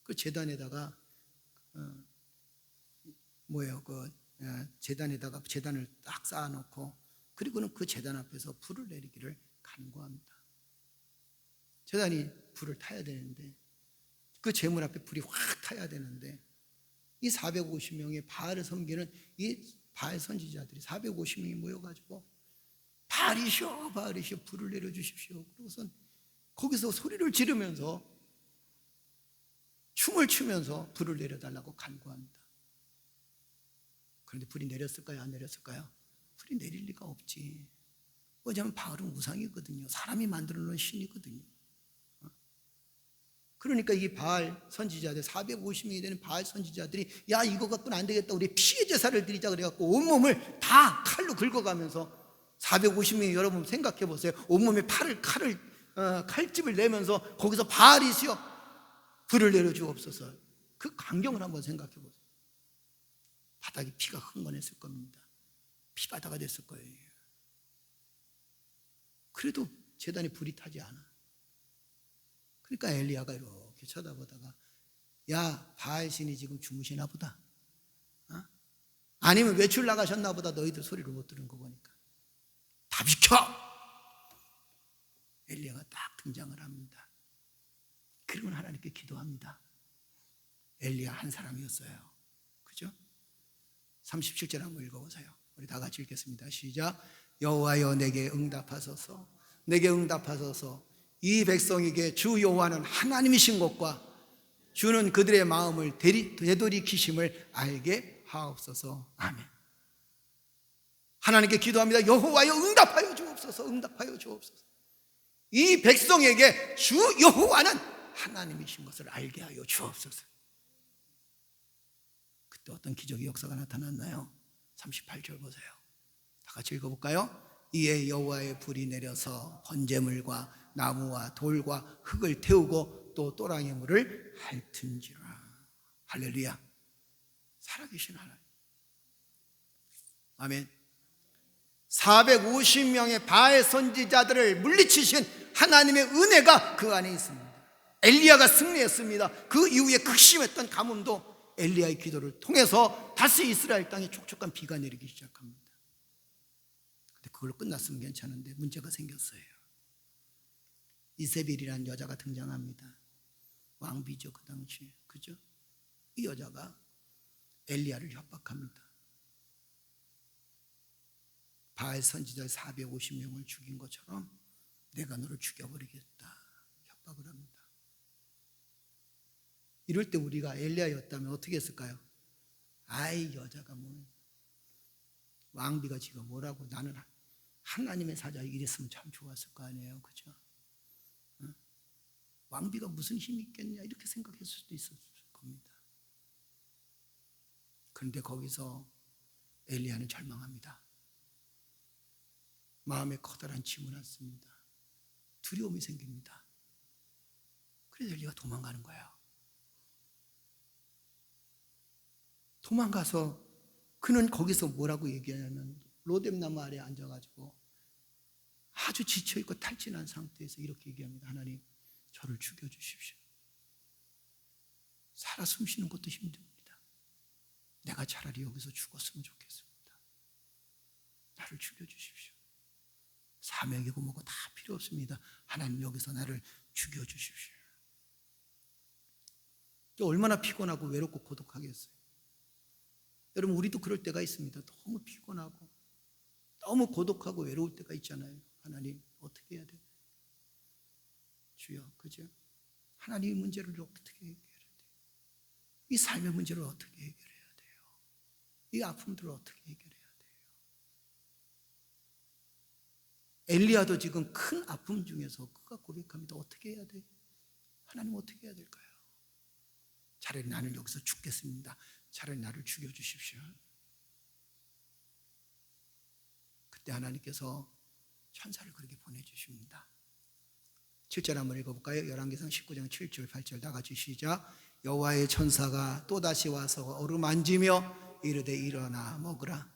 그 제단에다가 제단에다가 제단을 딱 쌓아놓고 그리고는 그 제단 앞에서 불을 내리기를 간구합니다. 제단이 불을 타야 되는데 그 제물 앞에 불이 확 타야 되는데 이 450명의 바알을 섬기는 이 바알 선지자들이 450명이 모여가지고 바알이시여 바알이시여 불을 내려주십시오. 그러고선 거기서 소리를 지르면서 춤을 추면서 불을 내려달라고 간구합니다. 그런데 불이 내렸을까요? 안 내렸을까요? 불이 내릴 리가 없지. 왜냐하면 바알은 우상이거든요. 사람이 만들어 놓은 신이거든요. 그러니까 이 바알 선지자들 450명이 되는 바알 선지자들이 야 이거 갖고는 안 되겠다, 우리 피해 제사를 드리자 그래갖고 온몸을 다 칼로 긁어가면서 450명이 여러분 생각해 보세요. 온몸에 칼집을 내면서 거기서 바알이시여 불을 내려주옵소서. 그 광경을 한번 생각해 보세요. 바닥이 피가 흥건했을 겁니다. 피바다가 됐을 거예요. 그래도 제단에 불이 타지 않아. 그러니까 엘리야가 이렇게 쳐다보다가 야 바알 신이 지금 주무시나 보다, 아니면 외출 나가셨나 보다, 너희들 소리를 못 들은 거 보니까 다 비켜. 엘리야가 딱 등장을 합니다. 그러면 하나님께 기도합니다. 엘리야 한 사람이었어요, 그죠? 37절 한번 읽어보세요. 우리 다 같이 읽겠습니다. 시작. 여호와여 내게 응답하소서, 내게 응답하소서. 이 백성에게 주 여호와는 하나님이신 것과 주는 그들의 마음을 되돌이키심을 알게 하옵소서. 아멘. 하나님께 기도합니다. 여호와여 응답하여 주옵소서, 응답하여 주옵소서. 이 백성에게 주 여호와는 하나님이신 것을 알게 하여 주옵소서. 그때 어떤 기적의 역사가 나타났나요? 38절 보세요. 다 같이 읽어볼까요? 이에 여호와의 불이 내려서 번제물과 나무와 돌과 흙을 태우고 또 또랑의 물을 핥은지라. 할렐루야. 살아계신 하나님. 아멘. 450명의 바알 선지자들을 물리치신 하나님의 은혜가 그 안에 있습니다. 엘리야가 승리했습니다. 그 이후에 극심했던 가뭄도 엘리야의 기도를 통해서 다시 이스라엘 땅에 촉촉한 비가 내리기 시작합니다. 근데 그걸로 끝났으면 괜찮은데 문제가 생겼어요. 이세벨이라는 여자가 등장합니다. 왕비죠 그 당시에, 그죠? 이 여자가 엘리야를 협박합니다. 바알 선지자 450명을 죽인 것처럼 내가 너를 죽여버리겠다 협박을 합니다. 이럴 때 우리가 엘리야였다면 어떻게 했을까요? 아이 여자가 뭐 왕비가 지금 뭐라고, 나는 하나님의 사자 이랬으면 참 좋았을 거 아니에요, 그죠? 왕비가 무슨 힘이 있겠냐 이렇게 생각했을 수도 있었을 겁니다. 그런데 거기서 엘리야는 절망합니다. 마음에 커다란 짐을 안습니다. 두려움이 생깁니다. 그래서 엘리야가 도망가는 거예요. 도망가서 그는 거기서 뭐라고 얘기하냐면 로뎀나무 아래에 앉아가지고 아주 지쳐있고 탈진한 상태에서 이렇게 얘기합니다. 하나님 저를 죽여주십시오. 살아 숨쉬는 것도 힘듭니다. 내가 차라리 여기서 죽었으면 좋겠습니다. 나를 죽여주십시오. 사명이고 뭐고 다 필요 없습니다. 하나님 여기서 나를 죽여주십시오. 얼마나 피곤하고 외롭고 고독하겠어요. 여러분 우리도 그럴 때가 있습니다. 너무 피곤하고 너무 고독하고 외로울 때가 있잖아요. 하나님 어떻게 해야 돼요? 주여, 그죠? 하나님의 문제를 어떻게 해결해야 돼요? 이 삶의 문제를 어떻게 해결해야 돼요? 이 아픔들을 어떻게 해결해야 돼요? 엘리야도 지금 큰 아픔 중에서 그가 고백합니다. 어떻게 해야 돼요? 하나님 어떻게 해야 될까요? 차라리 나는 여기서 죽겠습니다. 차라리 나를 죽여주십시오. 그때 하나님께서 천사를 그렇게 보내주십니다. 7절 한번 읽어볼까요? 열왕기상 19장 7절 8절 다 같이 시작. 여호와의 천사가 또다시 와서 어루만지며 이르되 일어나 먹으라.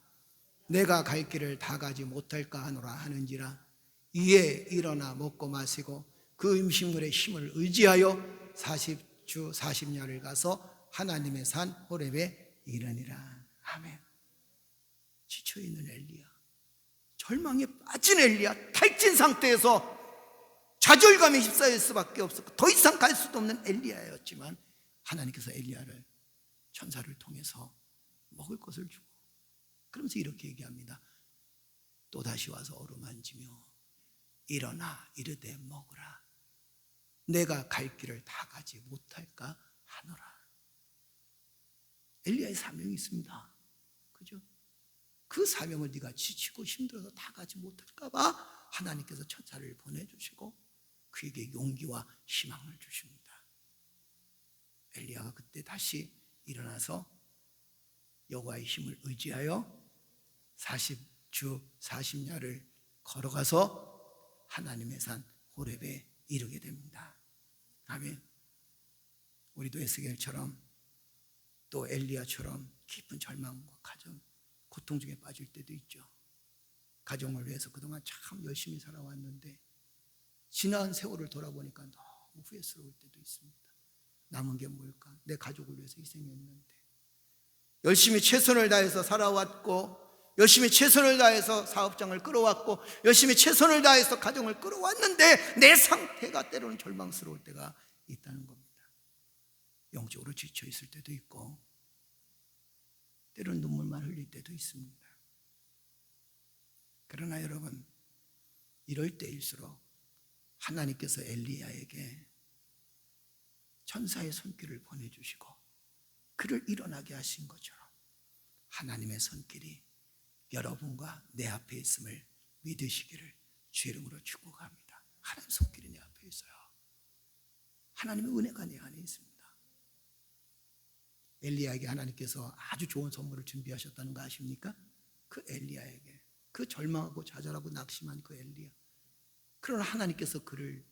내가 갈 길을 다 가지 못할까 하노라 하는지라. 이에 일어나 먹고 마시고 그 음식물의 힘을 의지하여 40주 40야를 가서 하나님의 산 호렙에 이르니라. 아멘. 지쳐있는 엘리야, 절망에 빠진 엘리야, 탈진 상태에서 좌절감에 휩싸일 수밖에 없었고 더 이상 갈 수도 없는 엘리야였지만 하나님께서 엘리야를 천사를 통해서 먹을 것을 주고 그러면서 이렇게 얘기합니다. 또다시 와서 어루만지며 일어나 이르되 먹으라. 내가 갈 길을 다 가지 못할까 하노라. 엘리야의 사명이 있습니다. 그죠? 그 사명을 네가 지치고 힘들어서 다 가지 못할까 봐 하나님께서 천사를 보내주시고 그에게 용기와 희망을 주십니다. 엘리야가 그때 다시 일어나서 여호와의 힘을 의지하여 40주 40야를 걸어가서 하나님의 산 호렙에 이르게 됩니다. 아멘. 우리도 에스겔처럼 또 엘리야처럼 깊은 절망과 가정, 고통 중에 빠질 때도 있죠. 가정을 위해서 그동안 참 열심히 살아왔는데 지난 세월을 돌아보니까 너무 후회스러울 때도 있습니다. 남은 게 뭘까? 내 가족을 위해서 희생했는데 열심히 최선을 다해서 살아왔고 열심히 최선을 다해서 사업장을 끌어왔고 열심히 최선을 다해서 가정을 끌어왔는데 내 상태가 때로는 절망스러울 때가 있다는 겁니다. 영적으로 지쳐 있을 때도 있고 때로는 눈물만 흘릴 때도 있습니다. 그러나 여러분, 이럴 때일수록 하나님께서 엘리야에게 천사의 손길을 보내주시고 그를 일어나게 하신 것처럼 하나님의 손길이 여러분과 내 앞에 있음을 믿으시기를 주 이름으로 축복합니다. 하나님의 손길이 내 앞에 있어요. 하나님의 은혜가 내 안에 있습니다. 엘리야에게 하나님께서 아주 좋은 선물을 준비하셨다는 거 아십니까? 그 엘리야에게, 그 절망하고 좌절하고 낙심한 그 엘리야, 그러나 하나님께서 그를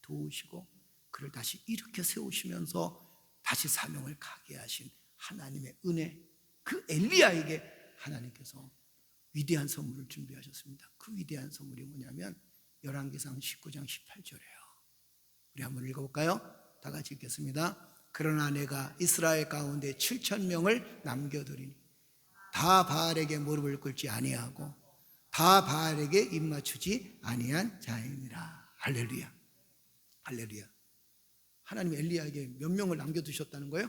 도우시고 그를 다시 일으켜 세우시면서 다시 사명을 가게 하신 하나님의 은혜, 그 엘리야에게 하나님께서 위대한 선물을 준비하셨습니다. 그 위대한 선물이 뭐냐면 열왕기상 19장 18절이에요. 우리 한번 읽어볼까요? 다 같이 읽겠습니다. 그러나 내가 이스라엘 가운데 7,000명을 남겨두리니 다 바알에게 무릎을 꿇지 아니하고 다 바알에게 입맞추지 아니한 자이니라. 할렐루야, 할렐루야. 하나님 엘리야에게 몇 명을 남겨두셨다는 거예요?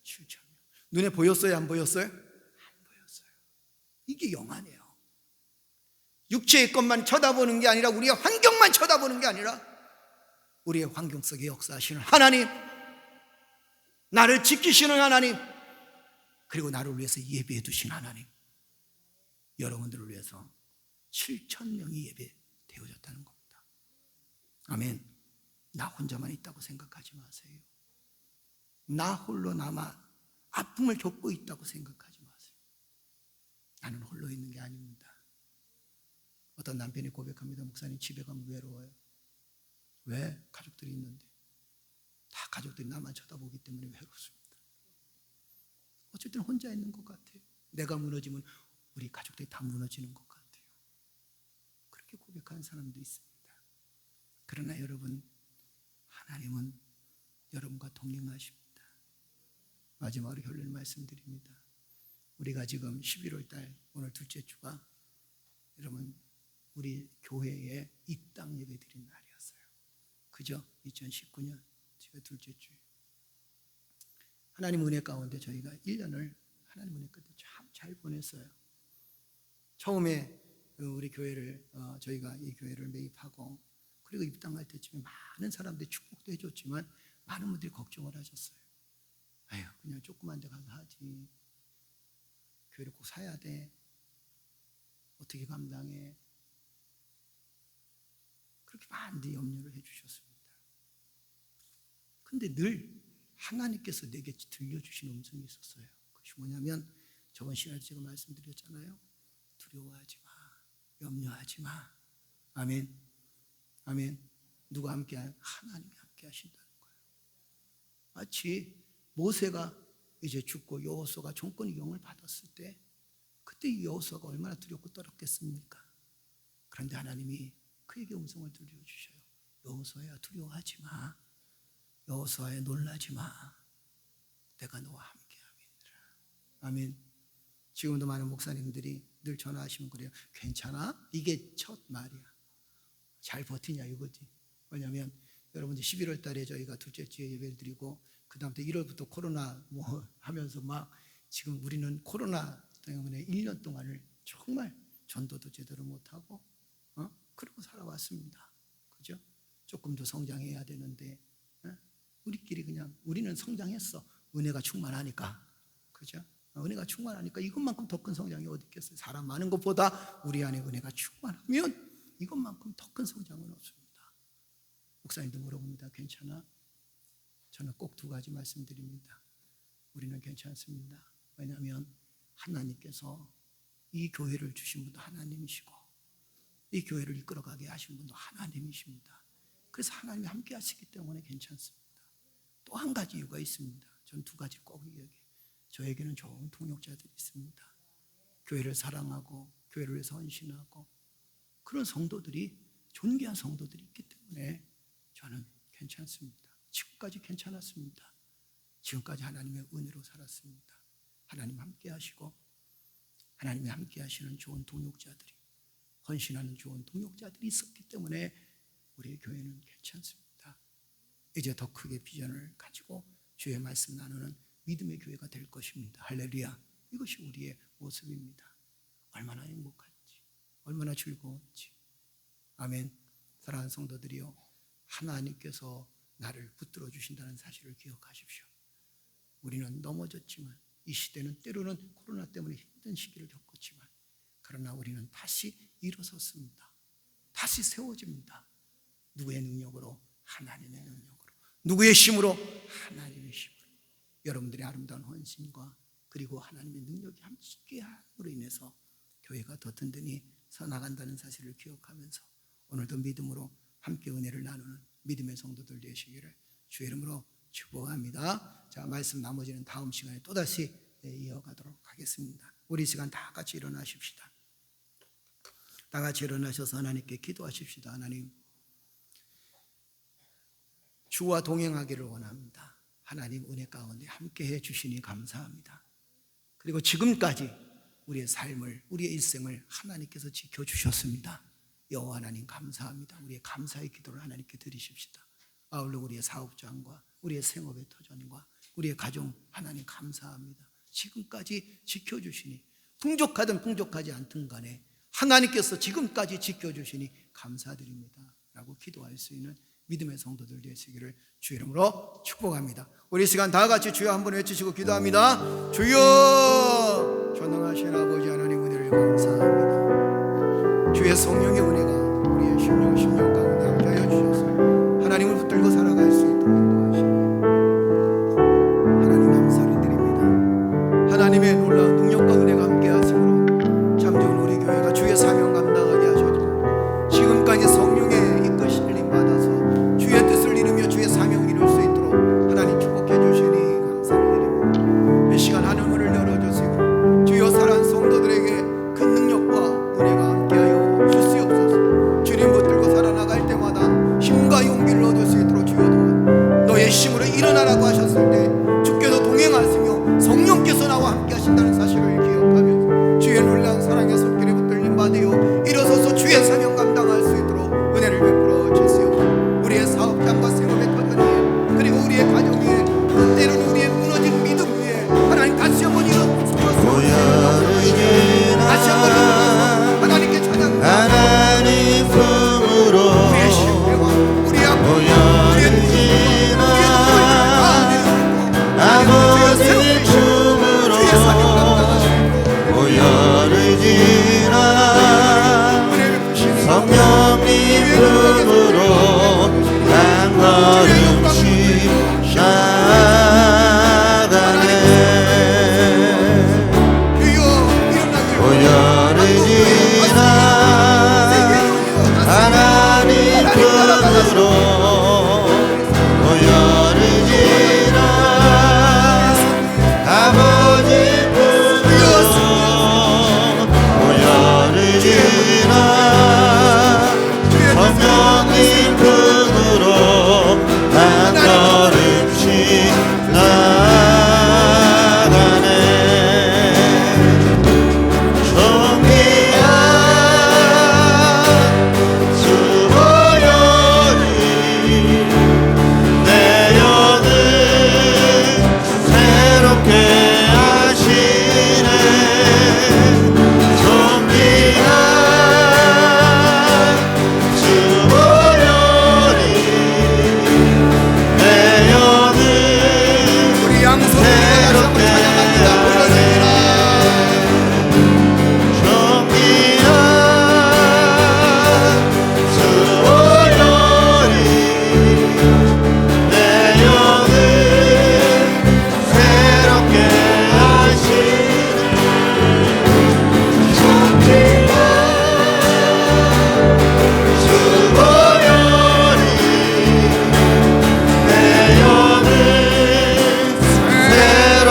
7,000명. 눈에 보였어요? 안 보였어요? 안 보였어요. 이게 영화네요. 육체의 것만 쳐다보는 게 아니라 우리의 환경만 쳐다보는 게 아니라 우리의 환경 속에 역사하시는 하나님, 나를 지키시는 하나님, 그리고 나를 위해서 예배해 두신 하나님, 여러분들을 위해서 7,000명이 예배 되어졌다는 겁니다. 아멘. 나 혼자만 있다고 생각하지 마세요. 나 홀로 남아 아픔을 겪고 있다고 생각하지 마세요. 나는 홀로 있는 게 아닙니다. 어떤 남편이 고백합니다. 목사님, 집에 가면 외로워요. 왜? 가족들이 있는데. 다 가족들이 나만 쳐다보기 때문에 외롭습니다. 어쩔 때는 혼자 있는 것 같아요. 내가 무너지면 우리 가족들이 다 무너지는 것 같아요. 그렇게 고백하는 사람도 있습니다. 그러나 여러분, 하나님은 여러분과 동행하십니다. 마지막으로 결론을 말씀드립니다. 우리가 지금 11월 달 오늘 둘째 주가 여러분 우리 교회에 입당 예배 드린 날이었어요. 그죠? 2019년 집에 둘째 주. 하나님 은혜 가운데 저희가 1년을 하나님 은혜 끝에 참 잘 보냈어요. 처음에 우리 교회를 저희가 이 교회를 매입하고 그리고 입당할 때쯤에 많은 사람들이 축복도 해줬지만 많은 분들이 걱정을 하셨어요. 아유, 그냥 조그만 데 가서 하지. 교회를 꼭 사야 돼. 어떻게 감당해? 그렇게 많은 염려를 해주셨습니다. 근데 늘 하나님께서 내게 들려주신 음성이 있었어요. 그것이 뭐냐면 저번 시간에 제가 말씀드렸잖아요. 두려워하지 마. 염려하지 마. 아멘. 아멘. 누가 함께 하나님이 함께 하신다는 거예요. 마치 모세가 이제 죽고 여호수아가 종권 이경을 받았을 때 그때 여호수아가 얼마나 두렵고 떨었겠습니까? 그런데 하나님이 그에게 음성을 들려주셔요. 여호수아야, 두려워하지 마. 여호수아야, 놀라지 마. 내가 너와 함께함이니라. 아멘. 지금도 많은 목사님들이 늘 전화하시면 그래요. 괜찮아? 이게 첫 말이야. 잘 버티냐 이거지. 왜냐하면 여러분들 11월 달에 저희가 둘째 주에 예배를 드리고 그 다음부터 1월부터 코로나 뭐 하면서 막 지금 우리는 코로나 때문에 1년 동안을 정말 전도도 제대로 못하고 그러고 살아왔습니다. 그죠? 조금 더 성장해야 되는데 우리끼리 그냥 우리는 성장했어. 은혜가 충만하니까. 그죠? 은혜가 충만하니까 이것만큼 더 큰 성장이 어디 있겠어요? 사람 많은 것보다 우리 안에 은혜가 충만하면 이것만큼 더 큰 성장은 없습니다. 목사님도 물어봅니다. 괜찮아? 저는 꼭 두 가지 말씀드립니다. 우리는 괜찮습니다. 왜냐하면 하나님께서 이 교회를 주신 분도 하나님이시고 이 교회를 이끌어가게 하신 분도 하나님이십니다. 그래서 하나님이 함께 하시기 때문에 괜찮습니다. 또 한 가지 이유가 있습니다. 전 두 가지 꼭 얘기해요. 저에게는 좋은 동역자들이 있습니다. 교회를 사랑하고 교회를 위해서 헌신하고 그런 성도들이, 존귀한 성도들이 있기 때문에 저는 괜찮습니다. 지금까지 괜찮았습니다. 지금까지 하나님의 은혜로 살았습니다. 하나님 함께 하시고 하나님이 함께 하시는 좋은 동역자들이, 헌신하는 좋은 동역자들이 있었기 때문에 우리의 교회는 괜찮습니다. 이제 더 크게 비전을 가지고 주의 말씀 나누는 믿음의 교회가 될 것입니다. 할렐루야. 이것이 우리의 모습입니다. 얼마나 행복한지, 얼마나 즐거운지. 아멘. 사랑하는 성도들이요, 하나님께서 나를 붙들어 주신다는 사실을 기억하십시오. 우리는 넘어졌지만, 이 시대는 때로는 코로나 때문에 힘든 시기를 겪었지만, 그러나 우리는 다시 일어섰습니다. 다시 세워집니다. 누구의 능력으로? 하나님의 능력으로. 누구의 힘으로? 하나님의 힘으로. 여러분들의 아름다운 헌신과 그리고 하나님의 능력이 함께함으로 인해서 교회가 더 든든히 서나간다는 사실을 기억하면서 오늘도 믿음으로 함께 은혜를 나누는 믿음의 성도들 되시기를 주의 이름으로 축복합니다. 자, 말씀 나머지는 다음 시간에 또다시 이어가도록 하겠습니다. 우리 시간 다 같이 일어나십시다. 다 같이 일어나셔서 하나님께 기도하십시다. 하나님, 주와 동행하기를 원합니다. 하나님 은혜 가운데 함께해 주시니 감사합니다. 그리고 지금까지 우리의 삶을, 우리의 일생을 하나님께서 지켜주셨습니다. 여호와 하나님 감사합니다. 우리의 감사의 기도를 하나님께 드리십시다. 아울러 우리의 사업장과 우리의 생업의 터전과 우리의 가정 하나님 감사합니다. 지금까지 지켜주시니 풍족하든 풍족하지 않든 간에 하나님께서 지금까지 지켜주시니 감사드립니다 라고 기도할 수 있는 믿음의 성도들 되시기를 주의 이름으로 축복합니다. 우리 시간 다 같이 주여 한번 외치시고 기도합니다. 주여, 전능하신 아버지 하나님 은혜를 감사합니다. 주의 성령의 은혜가 우리의 심령 가운데 함께하여 주셔서 하나님을 붙들고 살아갈 수 있도록 인도하시니 하나님 감사를 드립니다. 하나님의 놀라운 능력과 은혜가 함께하심으로 참좋은 우리 교회가 주의 사명 감당하게 하셔서 지금까지 성령의 이끄심을 받아서 주의 뜻을 이루며 주의 사명을 이룰 수 있도록 하나님 축복해 주시니 감사를 드립니다. 이 시간 하늘문을 열어주시고 주여 사랑하는 성도들에게 그 능력과 은혜가 함께하여 주시옵소서. 주님 붙들고 살아나갈 때마다 힘과 용기를 얻을 수 있도록 주여 도와 너의 힘으로 일어나라고 하셨을 때 주께서 동행하시며 성령께서 나와 함께 하신다는 사실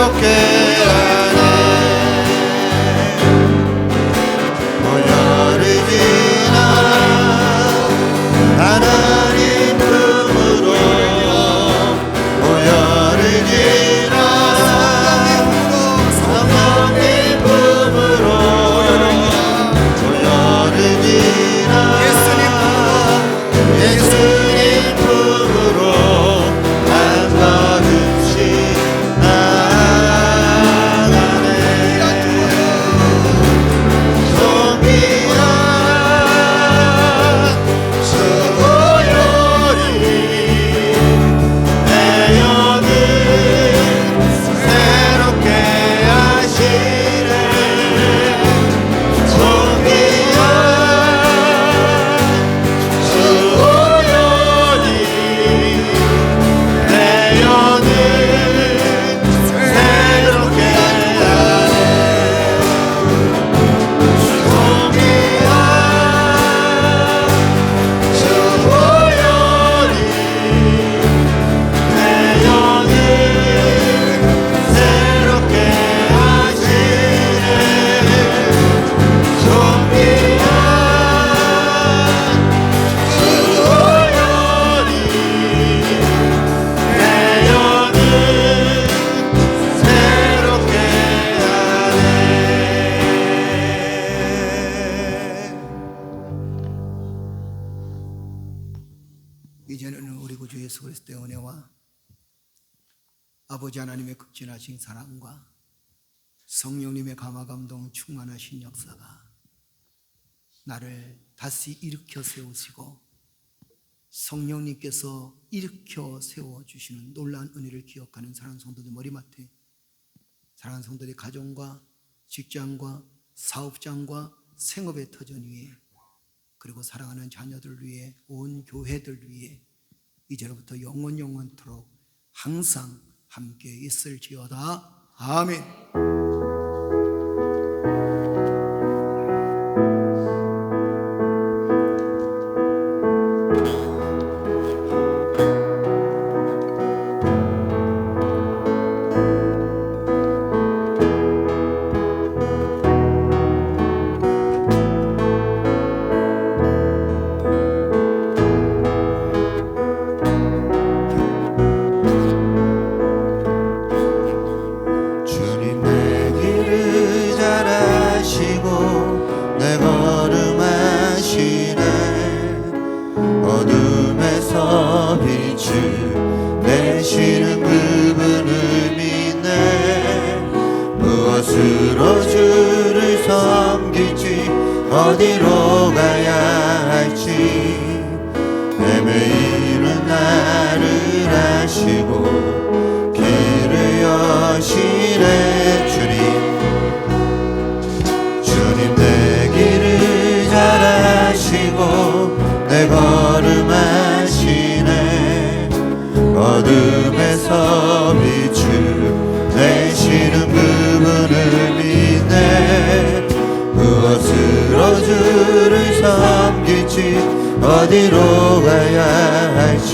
새롭게 하네. 오늘을 지나 하나님 품으로 오늘을 지나 성령님 품으로 오늘을 지나 예수님 품으로 한 걸음씩 나아가네. 성기한 수고요리 내 영을 새롭게 하시네. 성기한 수고요리 내 영을 새롭게 하네. 성기한 수고요리 내 영을 새롭게 하시네. 성기한 수고요리 내 영을 새롭게 하네. 이제는 우리 구주 예수 그리스도의 은혜와 아버지 하나님의 극진하신 사랑과 성령님의 감화감동 충만하신 역사가 나를 다시 일으켜 세우시고 성령님께서 일으켜 세워주시는 놀라운 은혜를 기억하는 사랑하는 성도들 머리맡에, 사랑하는 성도들의 가정과 직장과 사업장과 생업의 터전 위에, 그리고 사랑하는 자녀들 위해, 온 교회들 위해 이제로부터 영원토록 항상 함께 있을지어다. 아멘. 주님 내 길을 잘 아시고 내 걸음 하시네. 어둠에서 빛을 내시는 그분을 믿네. 무엇으로 주를 섬길지 어디로 가야 할지 헤매이는 나를 아시고 길을 여시네. 주님 내 길을 잘 아시고 내 걸음 하시네. 어둠에서 빛을 내시는 그분을 믿네. 무엇으로 주를 섬길지 어디로 가야 할지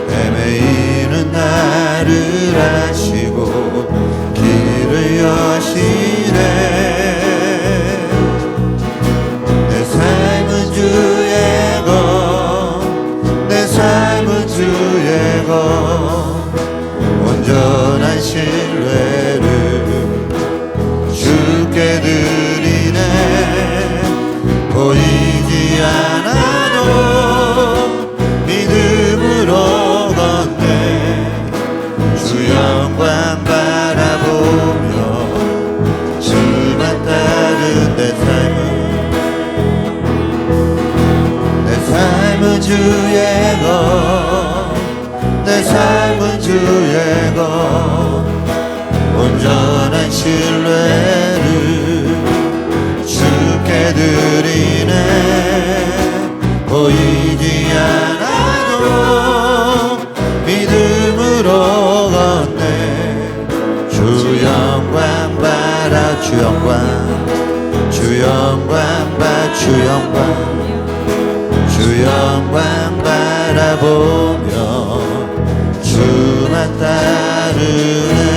헤매이는 나를 아시고 길을 여시네. 내 삶은 주의 것, 내 삶은 주의 것, 온전한 신뢰를 주께 드리네. 보이지 않아도 믿음으로 걷네. 주 영광 바라보며 주만 따른 내 삶은 주의 것, 내 삶은 주의 것, 온전한 신뢰를 주께 드리네. 보이지 않아도 믿음으로 걷네. 주 영광 바라, 주 영광, 주 영광 바, 주 영광, 주 영광 바라보며 주만 따르네.